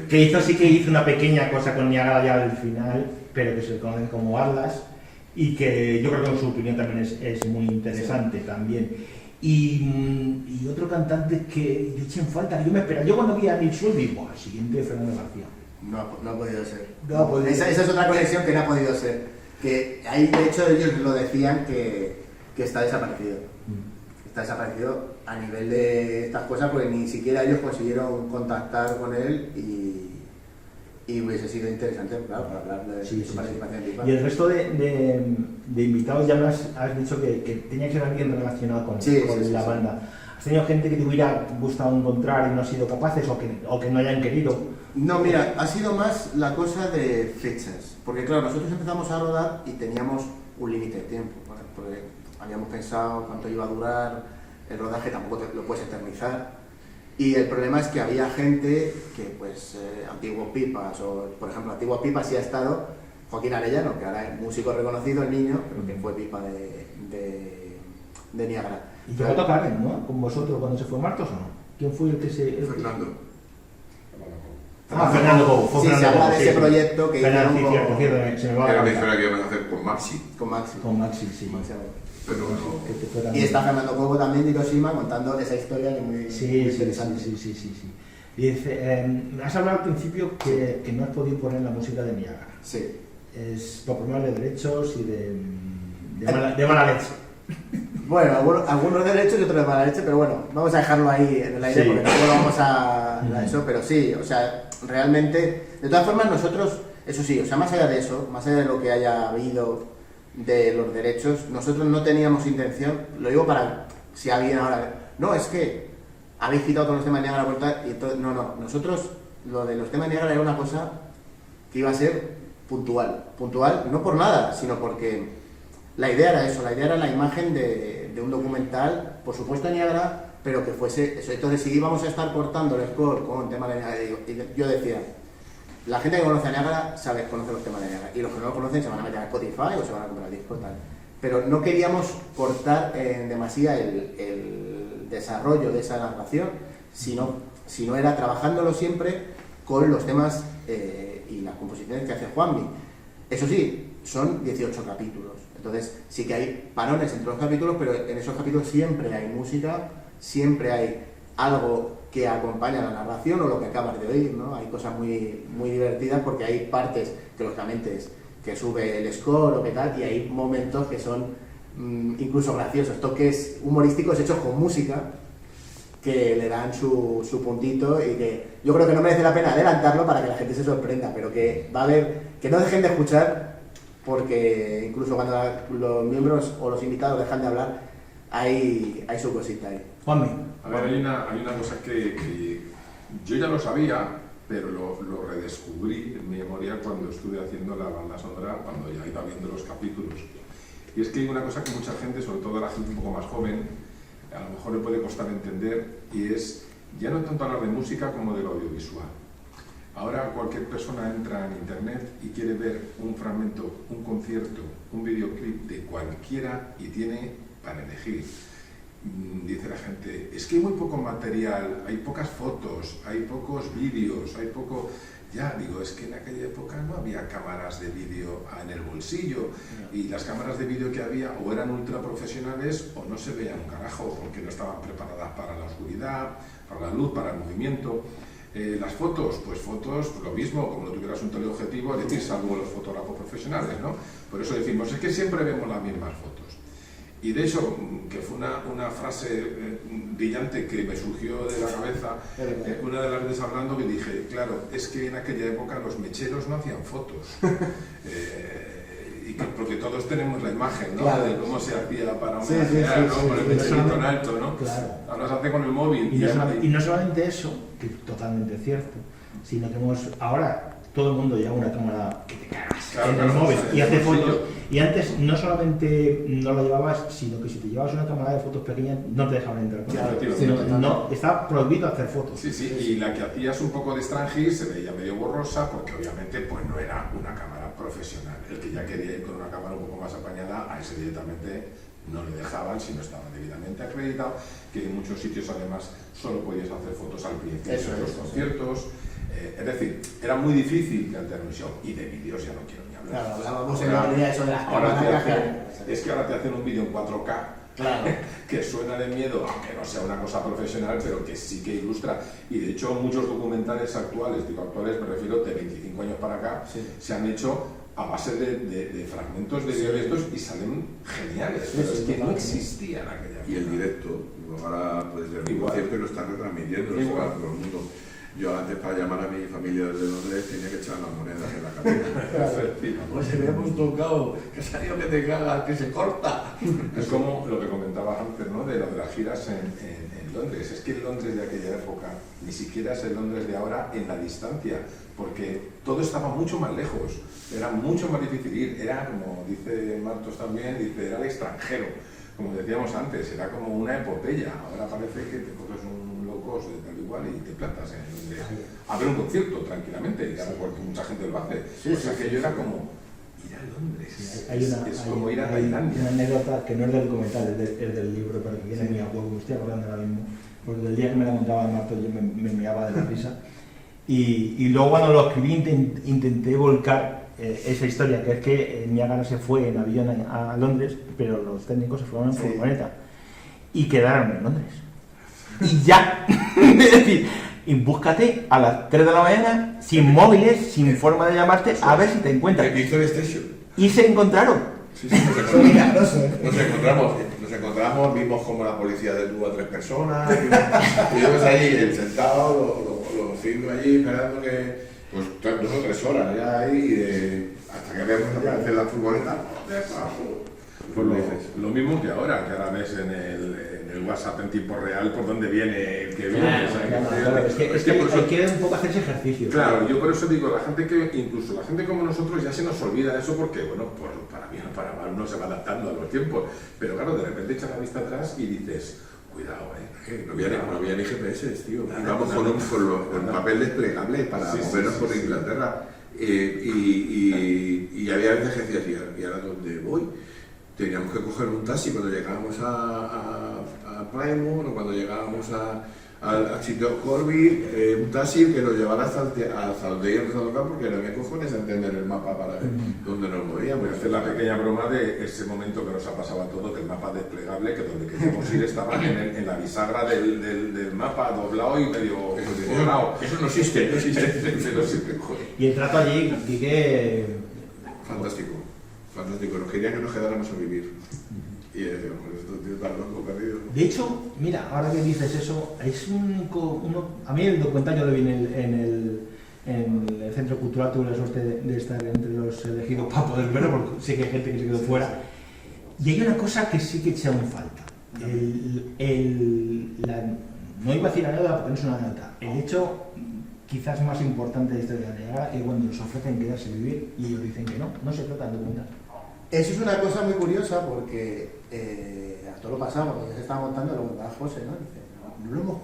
Que hizo una pequeña cosa con Niagara ya al final, pero que se conoce como Atlas, y que yo creo que en su opinión también es muy interesante también. Y otro cantante que yo eché en falta, que yo me esperaba, yo cuando vi a Nick Schultz digo, el siguiente Fernando García. No ha podido ser. Esa es otra conexión que no ha podido ser. Que ahí, de hecho, ellos lo decían que está desaparecido. Está desaparecido a nivel de estas cosas, porque ni siquiera ellos consiguieron contactar con él y hubiese sido interesante, claro, para hablar de su participación en Pipa. Y el resto de invitados ya me has dicho que tenía que ser alguien relacionado con la banda. ¿Has tenido gente que te hubiera gustado encontrar y no has sido capaces, o que no hayan querido? No, mira, ha sido más la cosa de fechas. Porque claro, nosotros empezamos a rodar y teníamos un límite de tiempo. ¿Vale? Porque habíamos pensado cuánto iba a durar el rodaje, tampoco lo puedes eternizar. Y el problema es que había gente que, pues, antiguos pipas, o por ejemplo, antiguos pipas sí ha estado Joaquín Arellano, que ahora es músico reconocido, el niño, pero que fue pipa de Niágara. Y llegó a tocar, ¿no? Con vosotros cuando se fue Martos, ¿o no? ¿Quién fue el que se...? Fernando. Fernando Cobo. Fue Sí, se Fernando habla Cobo, de ese proyecto que Fernando, hicieron cierto, con- cierto, se me va Era la una cabeza. historia que iban a hacer con Maxi, con Maxi. Con Maxi, sí. Maxi Abad. pero no. Que te fuera- Y está Fernando Cobo también de Hiroshima contando esa historia que es muy, muy Sí, sí, interesante. sí. Dice, has hablado al principio que no has podido poner la música de Niágara. Sí. Es por problemas de derechos y de mala leche. Bueno, algunos derechos y otros de mala leche, pero bueno, vamos a dejarlo ahí en el aire Sí. porque tampoco vamos a eso, pero sí, o sea, realmente, de todas formas nosotros, eso sí, o sea, más allá de eso, más allá de lo que haya habido de los derechos, nosotros no teníamos intención, lo digo para si alguien ahora, no, es que habéis quitado todos los temas de Niágara vuelta y entonces, no, nosotros lo de los temas de Niágara era una cosa que iba a ser puntual, no por nada, sino porque la idea era eso, la idea era la imagen de un documental, por supuesto en Niágara, pero que fuese eso. Entonces, si íbamos a estar cortando el score con temas de Niágara, yo decía, la gente que conoce a Niágara conoce los temas de Niágara, y los que no lo conocen se van a meter a Spotify o se van a comprar el disco, tal. Pero no queríamos cortar en demasía el desarrollo de esa narración, sino era trabajándolo siempre con los temas y las composiciones que hace Juanmi. Eso sí, son 18 capítulos. Entonces sí que hay parones entre los capítulos, pero en esos capítulos siempre hay música, siempre hay algo que acompaña la narración o lo que acabas de oír, ¿no? Hay cosas muy, muy divertidas porque hay partes que lógicamente es que sube el score o qué tal, y hay momentos que son incluso graciosos, toques humorísticos hechos con música que le dan su puntito y que yo creo que no merece la pena adelantarlo para que la gente se sorprenda, pero que va a haber, que no dejen de escuchar, porque incluso cuando los miembros o los invitados dejan de hablar, hay su cosita ahí. Juanmi. A ver, hay una cosa que yo ya lo sabía, pero lo redescubrí en mi memoria cuando estuve haciendo la banda sonora, cuando ya iba viendo los capítulos. Y es que hay una cosa que mucha gente, sobre todo la gente un poco más joven, a lo mejor le puede costar entender, y es ya no tanto hablar de música como del audiovisual. Ahora cualquier persona entra en internet y quiere ver un fragmento, un concierto, un videoclip de cualquiera y tiene para elegir. Dice la gente, es que hay muy poco material, hay pocas fotos, hay pocos vídeos, hay poco... Ya, digo, es que en aquella época no había cámaras de vídeo en el bolsillo, y las cámaras de vídeo que había o eran ultra profesionales o no se veían un carajo porque no estaban preparadas para la oscuridad, para la luz, para el movimiento. Las fotos, pues lo mismo, como no tuvieras un teleobjetivo, es decir, salvo los fotógrafos profesionales, ¿no? Por eso decimos, es que siempre vemos las mismas fotos. Y de hecho, que fue una frase brillante que me surgió de la cabeza, una de las veces hablando, que dije, claro, es que en aquella época los mecheros no hacían fotos. Porque todos tenemos la imagen, ¿no? Claro. De cómo se hacía para un Sí, ¿no? sí, Con el sí. mecherito en alto, ¿no? Claro. Ahora se hace con el móvil. Y no solamente eso, que es totalmente cierto, sino que ahora todo el mundo lleva una cámara que te cagas Claro, en el claro, móvil sí, y hace sí, fotos. sí. Y antes no solamente no lo llevabas, sino que si te llevabas una cámara de fotos pequeña no te dejaban entrar. Claro, No, está prohibido hacer fotos. Sí, sí, y la que hacías un poco de extranjis se veía medio borrosa porque obviamente pues no era una cámara profesional. El que ya quería ir con una cámara un poco más apañada, a ese directamente no le dejaban si no estaba debidamente acreditado, que en muchos sitios además solo podías hacer fotos al principio de los conciertos. Es decir, era muy difícil de televisión, y de vídeos ya no quiero ni hablar. Claro, hablábamos en la idea eso de las Ahora cámaras. es que ahora te hacen un vídeo en 4K. Claro. Que suena de miedo, aunque no sea una cosa profesional, pero que sí que ilustra. Y de hecho muchos documentales actuales, digo actuales me refiero de 25 años para acá, Sí. se han hecho a base de fragmentos de vídeos y salen geniales, pero Sí, es que no totalmente. existían aquella Y el época. directo, ahora puedes ver un Igual. concierto y lo están retransmitiendo, lo Igual. sabe todo el mundo. Yo antes para llamar a mi familia desde Londres tenía que echar las monedas en la cabeza. Efectivamente. Pues hemos tocado, que salió que te cagas, que se corta. Es como lo que comentabas antes, ¿no? De lo de las giras en Londres. Es que el Londres de aquella época ni siquiera es el Londres de ahora en la distancia, porque todo estaba mucho más lejos, era mucho más difícil ir, era como dice Martos también, dice, era el extranjero, como decíamos antes, era como una epopeya. Ahora parece que te coges un low cost de tal igual y te plantas en Londres a ver un concierto tranquilamente, y ahora porque mucha gente lo hace. Pues aquello era como ir a Londres, es como ir a Tailandia. Una anécdota que no es del documental, es del libro, pero que viene muy a huevo, me estoy acordando ahora mismo, porque del día que me la contaba Marto yo me meaba de la risa. Y luego cuando lo escribí intenté volcar esa historia, que es que Niágara se fue en avión a Londres, pero los técnicos se fueron en furgoneta y quedaron en Londres. Y ya, es decir, y búscate a las 3 de la mañana, sin móviles, sin forma de llamarte, a ver si te encuentras. Victoria Station. Y se encontraron. Sí, nos encontramos, vimos como la policía detuvo a 3 personas, y yo ahí sentado, los 5 allí esperando que, pues 2 o 3 horas ya ahí, hasta que vemos aparecer la furgoneta. Pues lo mismo que ahora ves en el WhatsApp en tiempo real por dónde viene el que viene. Es que hay que un poco hacer ese ejercicio. Claro, yo por eso digo, incluso la gente como nosotros ya se nos olvida eso porque, bueno, pues para bien o para mal uno se va adaptando a los tiempos. Pero claro, de repente echas la vista atrás y dices, cuidado, no había ni GPS, tío. Íbamos con papel desplegable para movernos por Inglaterra. Y había veces que decías, ¿y ahora dónde voy? Teníamos que coger un taxi cuando llegábamos a Plymouth o cuando llegábamos al sitio Corby, un taxi que nos llevara hasta el de ir porque no había cojones a entender el mapa para ver dónde nos movíamos. Voy a hacer la pequeña broma de ese momento que nos ha pasado a todos, que el mapa desplegable, que donde queríamos ir estaba en la bisagra del mapa doblado y medio borrado. Eso no existe, no existe. Y el trato allí, que Fantástico, nos querían que nos quedáramos a vivir. Y decíamos, pues estos tíos tan locos, perdidos. De hecho, mira, ahora que dices eso, es a mí el documental yo lo vi en el Centro Cultural, tuve la suerte de estar entre los elegidos para poder verlo, porque sé que hay gente que se quedó fuera. Y hay una cosa que sí que echa un falta. No iba a decir anécdota porque no es una anécdota. El hecho quizás más importante de esta historia de Niágara es cuando nos ofrecen quedarse a vivir y ellos dicen que no se trata de documental. Eso es una cosa muy curiosa porque a todo lo pasado, cuando ya se estaba montando, lo contaba José, ¿no? Dice, no lo hemos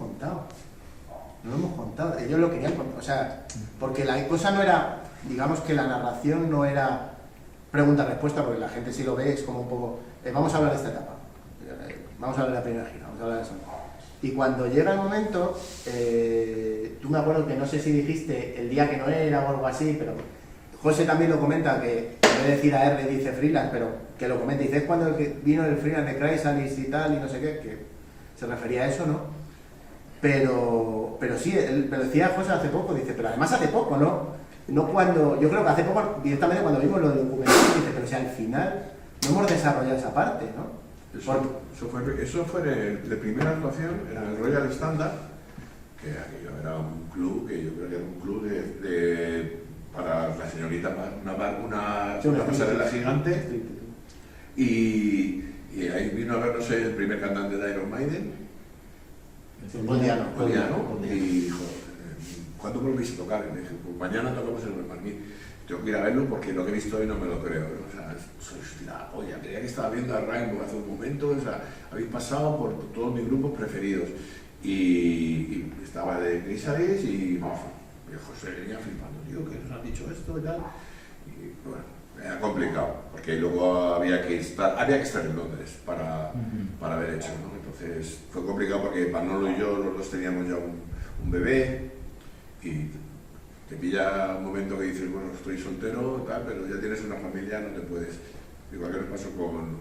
contado. Ellos lo querían contar, o sea, porque la cosa no era, digamos que la narración no era pregunta-respuesta, porque la gente si lo ve es como un poco, vamos a hablar de esta etapa, vamos a hablar de la primera gira, vamos a hablar de eso. Y cuando llega el momento, tú me acuerdo que no sé si dijiste el día que no era o algo así, pero José también lo comenta, que en vez de decir AR dice freelance, pero que lo comenta, y dice, es cuando vino el freelance de Chrysalis y tal, y no sé qué, que se refería a eso, ¿no? Pero sí, me lo decía José hace poco, dice, pero además hace poco, ¿no? No cuando, yo creo que hace poco, directamente cuando vimos lo del documental, dice, pero si al final no hemos desarrollado esa parte, ¿no? Eso fue de primera actuación en el Royal Standard, que aquello era un club, que yo creo que era un club para la señorita, una pasarela gigante, y ahí vino a vernos el primer cantante de Iron Maiden, Poliano, y dijo, ¿cuándo volvéis a tocar? Y me dije, pues mañana tocamos en el Marmí. Tengo que ir a verlo porque lo que he visto hoy no me lo creo. O sea, sois la polla. Creía que estaba viendo a Rainbow hace un momento. O sea, habéis pasado por todos mis grupos preferidos. Y estaba de Chrysalis y José venía flipando. Tío, que nos han dicho esto y tal. Y bueno, era complicado. Porque luego había que estar en Londres para haber hecho, ¿no? Entonces fue complicado porque Manolo y yo, los dos teníamos ya un bebé. Y te pilla un momento que dices, bueno, estoy soltero, tal, pero ya tienes una familia, no te puedes. Igual que nos pasó con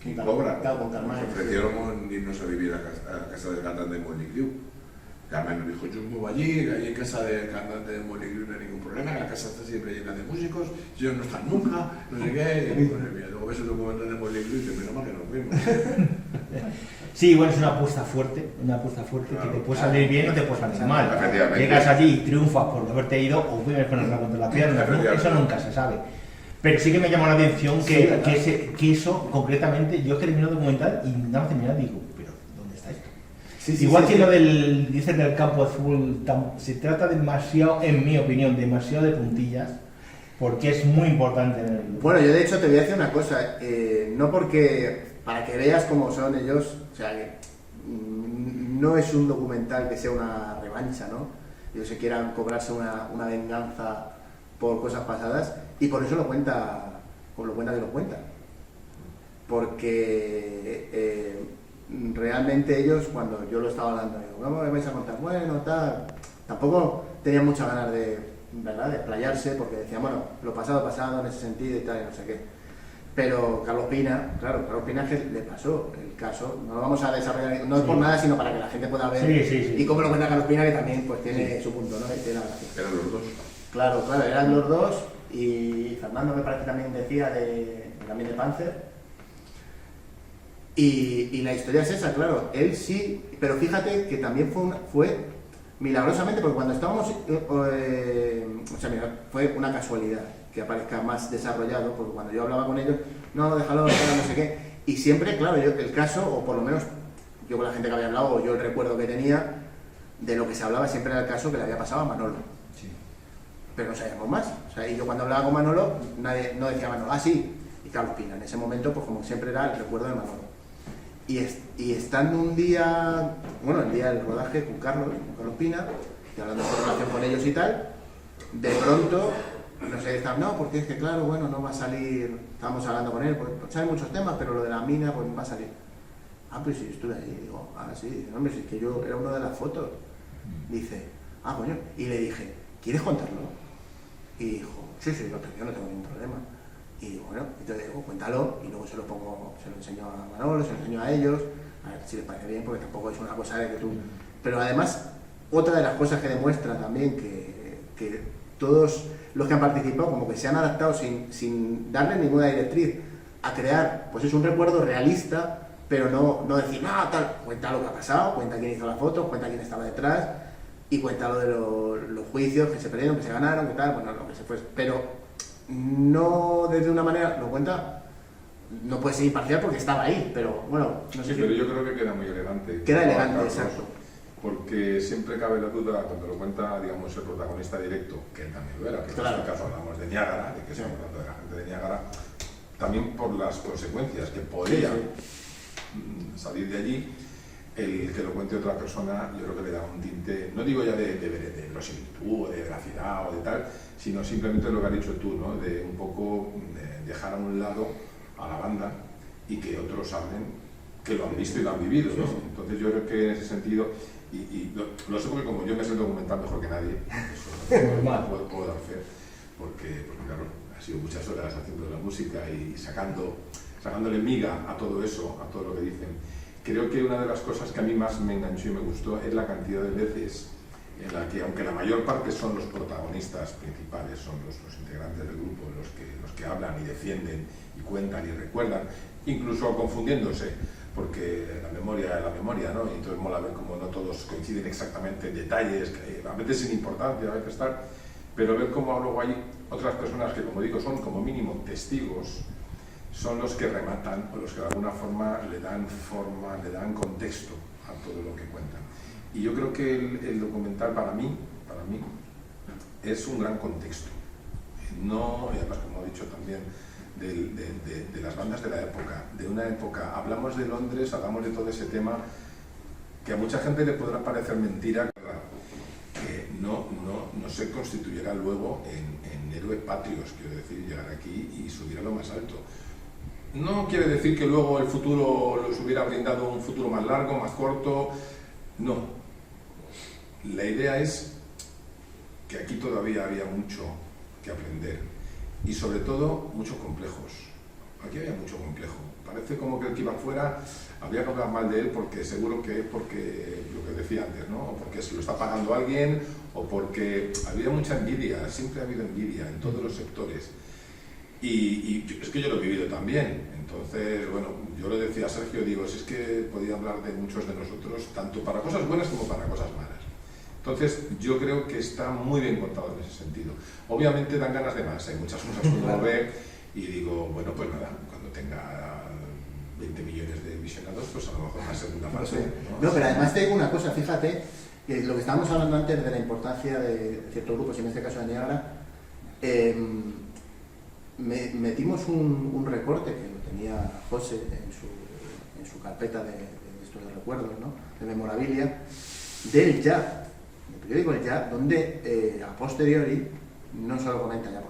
King Cobra. Nos ofrecieron irnos a vivir a la casa del cantante de Motley Crue. Carmen nos dijo, yo me voy allí en casa del cantante de Motley Crue no hay ningún problema, la casa está siempre llena de músicos, ellos no están nunca, no sé qué. Y luego ves el documental de Motley Crue y dices, menos mal que nos vimos. Sí, bueno, es una apuesta fuerte claro, que te puede salir bien o te puede salir mal. Llegas allí y triunfas por no haberte ido o vienes con el rabo contra la pierna, eso nunca se sabe. Pero sí que me llamó la atención Sí, que, ¿verdad? que eso, concretamente, yo es que termino de documentar y nada más terminar digo, pero ¿dónde está esto? Sí, sí, Igual sí, que sí. lo del, dicen del campo azul, se trata demasiado, en mi opinión, demasiado de puntillas, porque es muy importante en el... Bueno, yo de hecho te voy a decir una cosa, no porque, para que veas cómo son ellos, o sea, que no es un documental que sea una revancha, ¿no? Ellos se quieran cobrarse una venganza por cosas pasadas y por eso lo cuenta que lo cuenta. Porque realmente ellos, cuando yo lo estaba hablando, digo, ¿cómo me vais a contar? Bueno, tal, tampoco tenían muchas ganas de, ¿verdad?, de explayarse, porque decían, bueno, lo pasado, en ese sentido y tal, y no sé qué. Pero Carlos Pina, claro, Carlos Pina es que le pasó el caso, no lo vamos a desarrollar, no es por nada, sino para que la gente pueda ver Sí. y cómo lo cuenta Carlos Pina, que también pues tiene su punto, ¿no? Y tiene la gracia. Eran los dos. Claro, eran los dos, y Fernando me parece que también decía también de Panzer. Y la historia es esa, claro, él sí, pero fíjate que también fue milagrosamente, porque cuando estábamos, o sea, mira, fue una casualidad que aparezca más desarrollado, porque cuando yo hablaba con ellos, no, déjalo, no sé qué, y siempre, claro, yo el caso, o por lo menos yo con la gente que había hablado, o yo el recuerdo que tenía, de lo que se hablaba siempre era el caso que le había pasado a Manolo. Sí. Pero no sabíamos más, o sea, y yo cuando hablaba con Manolo, nadie no decía Manolo, ah, sí, y Carlos Pina, en ese momento, pues como siempre era el recuerdo de Manolo. Y estando un día, bueno, el día del rodaje con Carlos Pina, y hablando de su relación con ellos y tal, de pronto, no sé, no, porque es que claro, bueno, no va a salir, estábamos hablando con él, pues sabe muchos temas, pero lo de la mina, pues no va a salir. Ah, pues sí, estuve ahí, digo, ah, sí, hombre, si es que yo era uno de las fotos. Dice, ah, coño, y le dije, ¿quieres contarlo? Y dijo, sí, yo no tengo ningún problema. Y digo, bueno, entonces digo, cuéntalo, y luego se lo enseño a Manolo, se lo enseño a ellos, a ver si les parece bien, porque tampoco es una cosa de que tú... Pero además, otra de las cosas que demuestra también que todos los que han participado como que se han adaptado sin darle ninguna directriz a crear, pues es un recuerdo realista, pero no decir, no, tal, cuenta lo que ha pasado, cuenta quién hizo las fotos, cuenta quién estaba detrás, y cuenta lo de los juicios que se perdieron, que se ganaron, que tal, bueno, lo que se fue, pero no desde una manera, lo cuenta, no puede ser imparcial porque estaba ahí, pero bueno, no sé Sí, si... pero yo creo que queda muy elegante. Queda elegante, Carlos, exacto. Porque siempre cabe la duda cuando lo cuenta, digamos, el protagonista directo, que él también lo era, que Claro. en este caso hablamos de Niágara, de que estamos hablando de la gente de Niágara, también por las consecuencias que podría salir de allí, el que lo cuente otra persona, yo creo que le da un tinte, no digo ya de verosimilitud o de veracidad o de tal, sino simplemente lo que has dicho tú, ¿no? De un poco dejar a un lado a la banda y que otros hablen que lo han visto y lo han vivido, ¿no? Entonces yo creo que en ese sentido, y lo sé porque como yo me sé documentar mejor que nadie, eso Normal. puedo dar fe, porque claro, ha sido muchas horas haciendo la música y sacándole miga a todo eso, a todo lo que dicen. Creo que una de las cosas que a mí más me enganchó y me gustó es la cantidad de veces en la que, aunque la mayor parte son los protagonistas principales, son los integrantes del grupo, los que hablan y defienden y cuentan y recuerdan, incluso confundiéndose, porque la memoria es la memoria, ¿no? Y entonces mola ver cómo no todos coinciden exactamente en detalles, que a veces sin importancia, a veces tal, pero ver cómo luego hay otras personas que, como digo, son como mínimo testigos, son los que rematan o los que de alguna forma, le dan contexto a todo lo que cuentan. Y yo creo que el documental para mí, es un gran contexto. No, y además, como he dicho también, de las bandas de la época, de una época, hablamos de Londres, hablamos de todo ese tema, que a mucha gente le podrá parecer mentira, que no se constituyera luego en héroes patrios, quiero decir, llegar aquí y subir a lo más alto. No quiere decir que luego el futuro los hubiera brindado un futuro más largo, más corto, no. La idea es que aquí todavía había mucho que aprender y sobre todo muchos complejos. Aquí había mucho complejo. Parece como que el que iba afuera habría que hablar mal de él porque seguro que es porque, lo que decía antes, ¿no? O porque se lo está pagando alguien o porque había mucha envidia, siempre ha habido envidia en todos los sectores. Y es que yo lo he vivido también, entonces, bueno, yo le decía a Sergio, digo, si es que podía hablar de muchos de nosotros, tanto para cosas buenas como para cosas malas. Entonces, yo creo que está muy bien contado en ese sentido. Obviamente dan ganas de más, hay muchas cosas que uno ve Y digo, bueno, pues nada, cuando tenga 20 millones de visionados, pues a lo mejor una segunda fase. No, pero además te digo una cosa, fíjate, que lo que estábamos hablando antes de la importancia de ciertos grupos, y en este caso de Niágara, metimos un recorte que lo tenía José en su carpeta de estos de recuerdos, ¿no? De memorabilia, del Ya, del periódico El Ya, donde a posteriori, no solo comenta ya,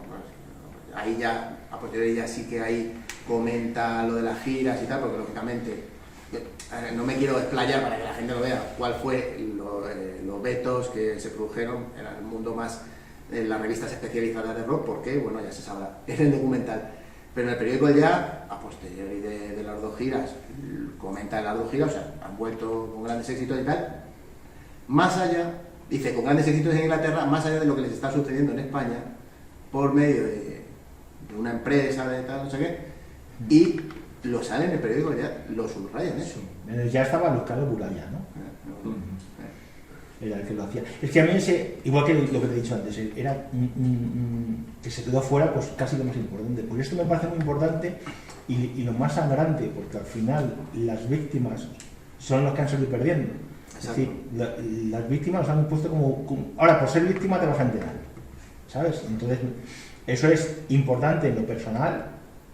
ahí ya, a posteriori ya sí que ahí comenta lo de las giras y tal, porque lógicamente no me quiero explayar para que la gente lo vea cuál fue los vetos que se produjeron en el mundo más en las revistas especializadas de rock, porque bueno, ya se sabrá en el documental, pero en el periódico Ya, a posteriori de las 2 giras, comenta las 2 giras, o sea, han vuelto con grandes éxitos y tal, más allá, dice, con grandes éxitos en Inglaterra, más allá de lo que les está sucediendo en España, por medio de una empresa de tal, no sé qué, y lo sale en el periódico Ya, lo subrayan eso. Ya estaba Luzcalo Buraya, ¿no? Era el que lo hacía. Es que a mí ese, igual que lo que te he dicho antes, era que se quedó fuera, pues casi lo más importante. Por esto me parece muy importante y lo más sangrante, porque al final las víctimas son los que han salido perdiendo. Es decir, las víctimas los han puesto como... Ahora, por ser víctima te vas a enterar, ¿sabes? Entonces, eso es importante en lo personal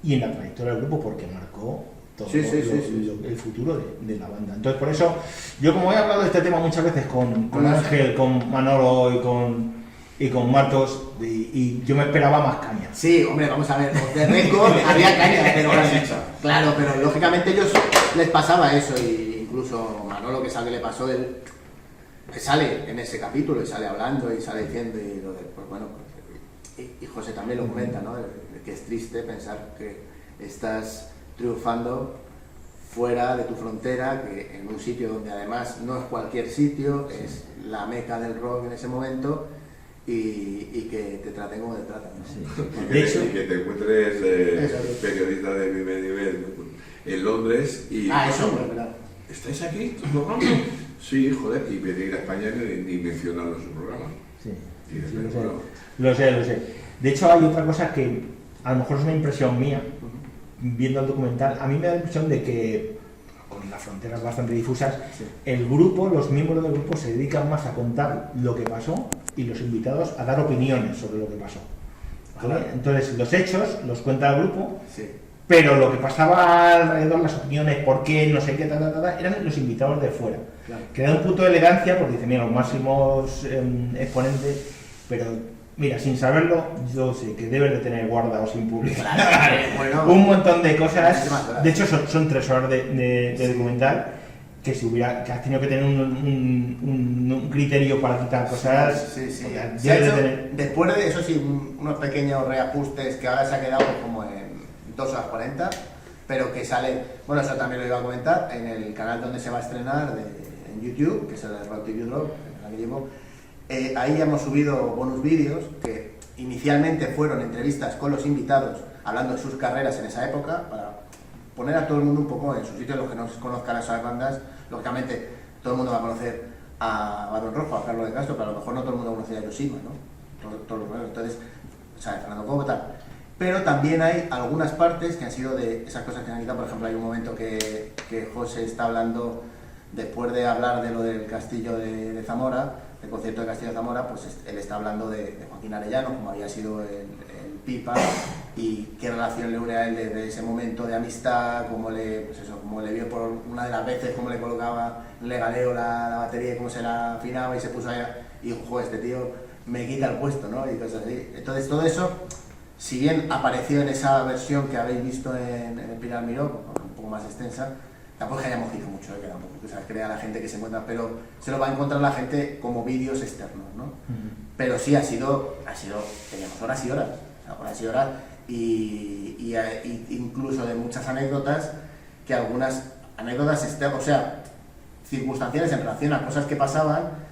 y en la trayectoria del grupo, porque marcó todo el futuro de la banda. Entonces, por eso, yo como he hablado de este tema muchas veces con Ángel, con Manolo y con Martos, y yo me esperaba más caña. Sí, hombre, vamos a ver, de récord había caña, pero claro, pero lógicamente ellos les pasaba eso, y incluso Manolo, que sabe que le pasó, que sale en ese capítulo y sale hablando y sale diciendo, y lo de, pues bueno, y José también lo comenta, ¿no? Que es triste pensar que estás triunfando fuera de tu frontera, que en un sitio donde además no es cualquier sitio, es la meca del rock en ese momento, y que te traten como te tratan, ¿no? Sí. Y que te encuentres periodista de primer nivel en Londres y... eso, verdad. ¿Estáis aquí? ¿Tu programa? Sí, joder, y venir a España ni mencionarlo en su programa. Sí, Y de sí, bueno, lo sé. De hecho, hay otra cosa que a lo mejor es una impresión mía, viendo el documental. A mí me da la impresión de que, con las fronteras bastante difusas, el grupo, los miembros del grupo se dedican más a contar lo que pasó y los invitados a dar opiniones sobre lo que pasó. ¿Vale? Claro. Entonces, los hechos los cuenta el grupo, Sí. pero lo que pasaba alrededor, las opiniones, por qué, no sé qué, eran los invitados de fuera. Claro. Que da un punto de elegancia, porque dice, mira, los máximos exponentes, pero mira, sin saberlo, yo sé que debes de tener guardados sin publicar. Claro, bueno. Un montón de cosas. Muchísimas horas. De hecho, son 3 horas de documental, que que has tenido que tener un criterio para quitar cosas. Sí. O sea, Se ha debes de hecho, tener... después de eso sí, unos pequeños reajustes que ahora se ha quedado como en 2 horas 40, pero que sale, bueno, eso también lo iba a comentar, en el canal donde se va a estrenar en YouTube, que es el Rock TV Drop, el canal que llevo. Ahí ya hemos subido bonus vídeos que inicialmente fueron entrevistas con los invitados hablando de sus carreras en esa época, para poner a todo el mundo un poco en su sitio. Los que no conozcan a esas bandas, lógicamente todo el mundo va a conocer a Barón Rojo, a Carlos de Castro, pero a lo mejor no todo el mundo conoce a Yoshima, ¿no? Todos los nuevos. Entonces, o sea, Fernando Cobo, tal. Pero también hay algunas partes que han sido de esas cosas que han quitado. Por ejemplo, hay un momento que José está hablando, después de hablar de lo del castillo de Zamora, del concierto de Castillo de Zamora, pues él está hablando de Joaquín Arellano, como había sido el Pipa, y qué relación le une a él desde ese momento de amistad, cómo le vio por una de las veces, cómo le colocaba en el galeo la batería y cómo se la afinaba y se puso allá, y dijo, joder, este tío me quita el puesto, ¿no? Y cosas así. Entonces todo eso, si bien apareció en esa versión que habéis visto en el Pilar Miró, un poco más extensa, tampoco es que hayamos dicho mucho, que tampoco, o sea, crea la gente que se encuentra, pero se lo va a encontrar la gente como vídeos externos, ¿no? Pero sí ha sido, teníamos horas y horas, y incluso de muchas anécdotas, que algunas anécdotas externas, o sea, circunstanciales en relación a cosas que pasaban,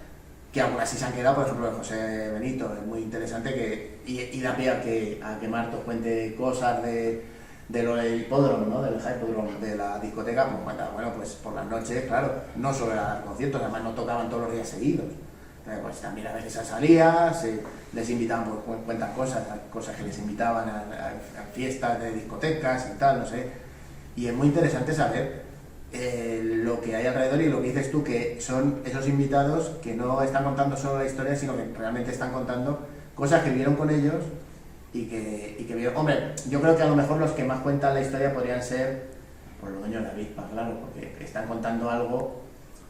que algunas sí se han quedado. Por ejemplo, de José Benito, es muy interesante, y da pie a que Martos cuente cosas de lo del hipódromo, ¿no? Del hipódromo, de la discoteca. Pues bueno, pues por las noches, claro, no solo eran conciertos, además no tocaban todos los días seguidos. Pues también a veces salías, les invitaban, pues cuentan cosas que les invitaban a fiestas de discotecas y tal, no sé. Y es muy interesante saber lo que hay alrededor y lo que dices tú, que son esos invitados que no están contando solo la historia, sino que realmente están contando cosas que vivieron con ellos y que vieron. Hombre, yo creo que a lo mejor los que más cuentan la historia podrían ser por los dueños de avispa, claro, porque están contando algo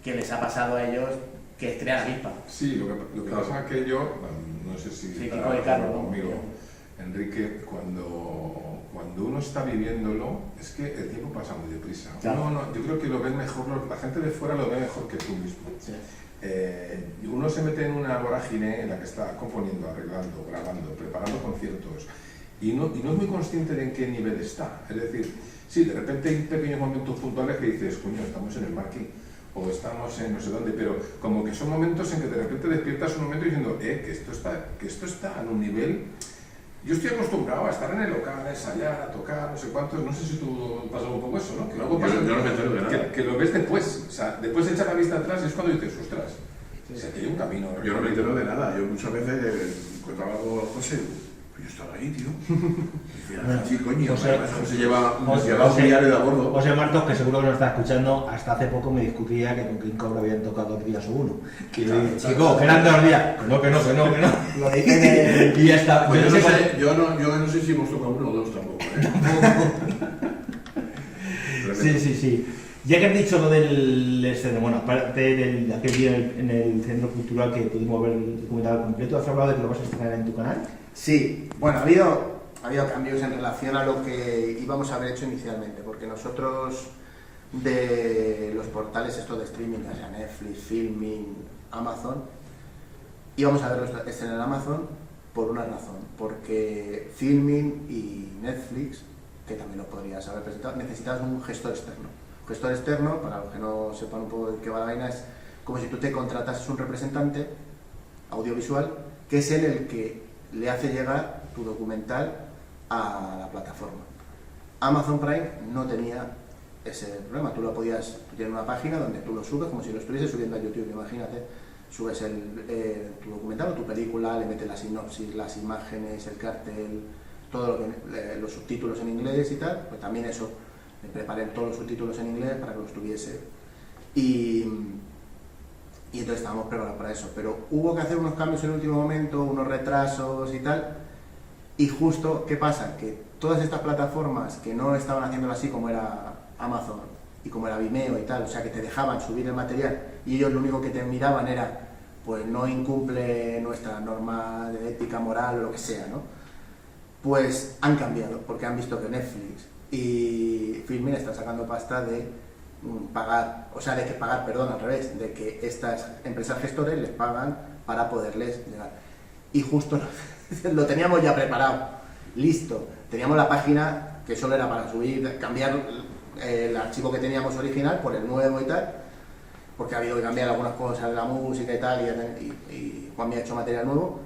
que les ha pasado a ellos, que es crear avispa. Sí, lo que pasa es que yo, no sé si Sí, estará Kiko y de Carlos, acuerdo ¿no? conmigo, Enrique, cuando uno está viviéndolo, es que el tiempo pasa muy deprisa. Claro. Yo creo que lo ven mejor, la gente de fuera lo ve mejor que tú mismo. Sí. Uno se mete en una vorágine en la que está componiendo, arreglando, grabando, preparando conciertos y no es muy consciente de en qué nivel está. Es decir, sí, de repente hay pequeños momentos puntuales que dices, coño, estamos en el marquín o estamos en no sé dónde, pero como que son momentos en que de repente despiertas un momento diciendo, que esto está en un nivel. Yo estoy acostumbrado a estar en el local, a ensayar, a tocar, no sé cuántos, no sé si tú pasas un poco eso, ¿no? Que luego pasa, yo no me entero de nada. que lo ves después, o sea, después de echar la vista atrás es cuando dices, ostras, o sea, que hay un camino. Yo no me entero de nada. Yo muchas veces contaba con José, pues yo estaba ahí, tío. Y decía, sí, coño, además José lleva un diario de a bordo. José Martos, que seguro que nos está escuchando, hasta hace poco me discutía que con King Cobra habían tocado 2 días o 1. Que yo dije, chico, que eran 2 días. Que no. Lo dicen Y ya está. Pues Yo no sé yo no sé si hemos tocado 1 o 2 tampoco. Sí. Ya que has dicho lo del escenario, bueno, aparte de aquel día en el Centro Cultural que pudimos ver el documental completo, ¿has hablado de que lo vas a estrenar en tu canal? Sí, bueno, ha habido cambios en relación a lo que íbamos a haber hecho inicialmente, porque nosotros de los portales estos de streaming, ya sea Netflix, Filmin, Amazon, íbamos a verlo estrenar en Amazon por una razón, porque Filmin y Netflix, que también lo podrías haber presentado, necesitabas un gestor externo. Un gestor externo, para los que no sepan un poco de qué va la vaina, es como si tú te contratases un representante audiovisual, que es él el que le hace llegar tu documental a la plataforma. Amazon Prime no tenía ese problema, tú tienes una página donde tú lo subes como si lo estuvieses subiendo a YouTube, imagínate, subes tu documental o tu película, le metes la sinopsis, las imágenes, el cartel, todo los subtítulos en inglés y tal, pues también eso, me preparé todos los subtítulos en inglés para que los tuviese. Y entonces estábamos preparados para eso, pero hubo que hacer unos cambios en el último momento, unos retrasos y tal, y justo, ¿qué pasa? Que todas estas plataformas que no estaban haciéndolo así como era Amazon y como era Vimeo y tal, o sea que te dejaban subir el material y ellos lo único que te miraban era, pues no incumple nuestra norma de ética moral o lo que sea, ¿no? Pues han cambiado, porque han visto que Netflix y Filmin están sacando pasta de al revés, de que estas empresas gestores les pagan para poderles llegar. Y justo lo teníamos ya preparado, listo. Teníamos la página que solo era para subir, cambiar el archivo que teníamos original por el nuevo y tal, porque ha habido que cambiar algunas cosas de la música y tal, y Juan me ha hecho material nuevo,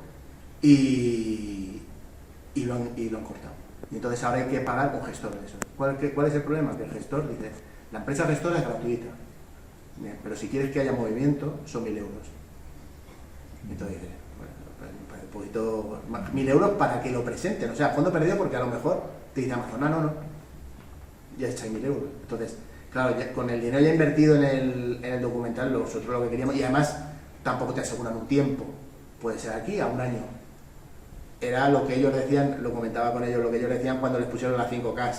y lo han cortado. Y entonces ahora hay que pagar un gestor de eso. ¿Cuál es el problema? Que el gestor dice, la empresa gestora es gratuita, bien, pero si quieres que haya movimiento, son 1.000 euros. Entonces, bueno, un poquito más, 1.000 euros para que lo presenten, o sea, fondo perdido, porque a lo mejor te dice Amazon, no, ya echáis 1.000 euros. Entonces, claro, ya, con el dinero ya invertido en el documental, nosotros lo que queríamos, y además tampoco te aseguran un tiempo, puede ser aquí a un año. Era lo que ellos decían, lo comentaba con ellos, lo que ellos decían cuando les pusieron las 5K.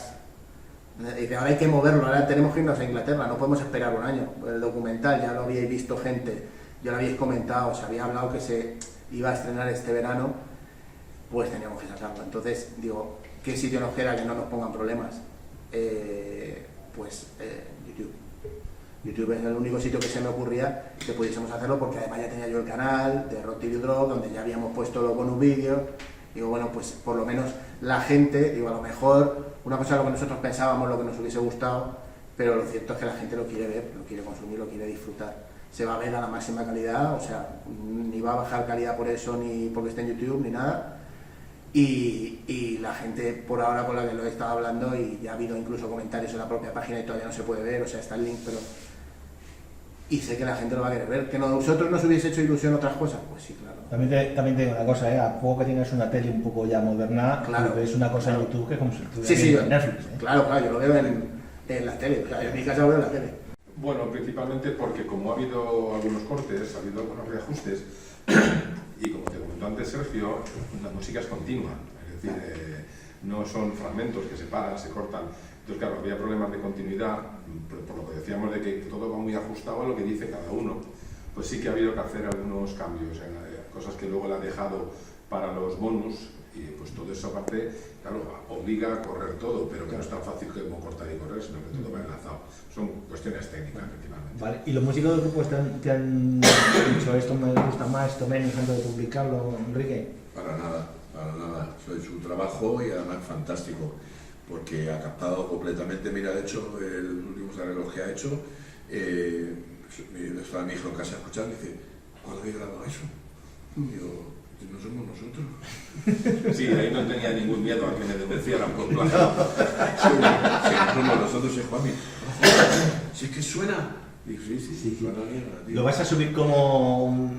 Y que ahora hay que moverlo, ahora tenemos que irnos a Inglaterra, no podemos esperar un año. El documental ya lo habíais visto gente, ya lo habíais comentado, se había hablado que se iba a estrenar este verano, pues teníamos que sacarlo. Entonces, digo, ¿qué sitio nos queda que no nos pongan problemas? YouTube. YouTube es el único sitio que se me ocurría que pudiésemos hacerlo, porque además ya tenía yo el canal de Rock TV Drop, donde ya habíamos puesto los bonus vídeos. Digo, bueno, pues por lo menos la gente, digo, a lo mejor una cosa es lo que nosotros pensábamos, lo que nos hubiese gustado, pero lo cierto es que la gente lo quiere ver, lo quiere consumir, lo quiere disfrutar. Se va a ver a la máxima calidad, o sea, ni va a bajar calidad por eso, ni porque esté en YouTube, ni nada. Y la gente por ahora con la que lo he estado hablando, y ya ha habido incluso comentarios en la propia página y todavía no se puede ver, o sea, está el link, pero... y sé que la gente lo va a querer ver. ¿Que nosotros nos hubiese hecho ilusión otras cosas? Pues sí, claro. También te digo una cosa, a poco que tienes una tele un poco ya moderna, Claro. tú ves una cosa en YouTube que es como si estuvieras Sí, sí, viendo en Netflix. claro, yo lo veo en la tele, o sea, en mi casa lo veo en la tele. Bueno, principalmente porque como ha habido algunos cortes, ha habido algunos reajustes, y como te comentó antes Sergio, la música es continua, es decir, no son fragmentos que se paran, se cortan. Entonces, claro, había problemas de continuidad, por lo que decíamos de que todo va muy ajustado a lo que dice cada uno. Pues sí que ha habido que hacer algunos cambios, cosas que luego le ha dejado para los bonus, y pues todo eso aparte, claro, obliga a correr todo, pero que no es tan fácil como cortar y correr, sino que todo va enlazado. Son cuestiones técnicas, principalmente. Vale. ¿Y los músicos del grupo te han dicho esto me gusta más, esto menos antes de publicarlo, Enrique? Para nada, para nada. Soy su trabajo y además fantástico, porque ha captado completamente. Mira, de hecho, el último arreglo que ha hecho, estaba mi hijo en casa escuchando y dice, ¿cuándo habéis grabado eso? Y yo, no somos nosotros. Sí, ahí no tenía ningún miedo a que me denunciaran por plagio. Somos nosotros y Juanmi. Si es que suena. Digo, sí, suena bien. Tío. ¿Lo vas a subir como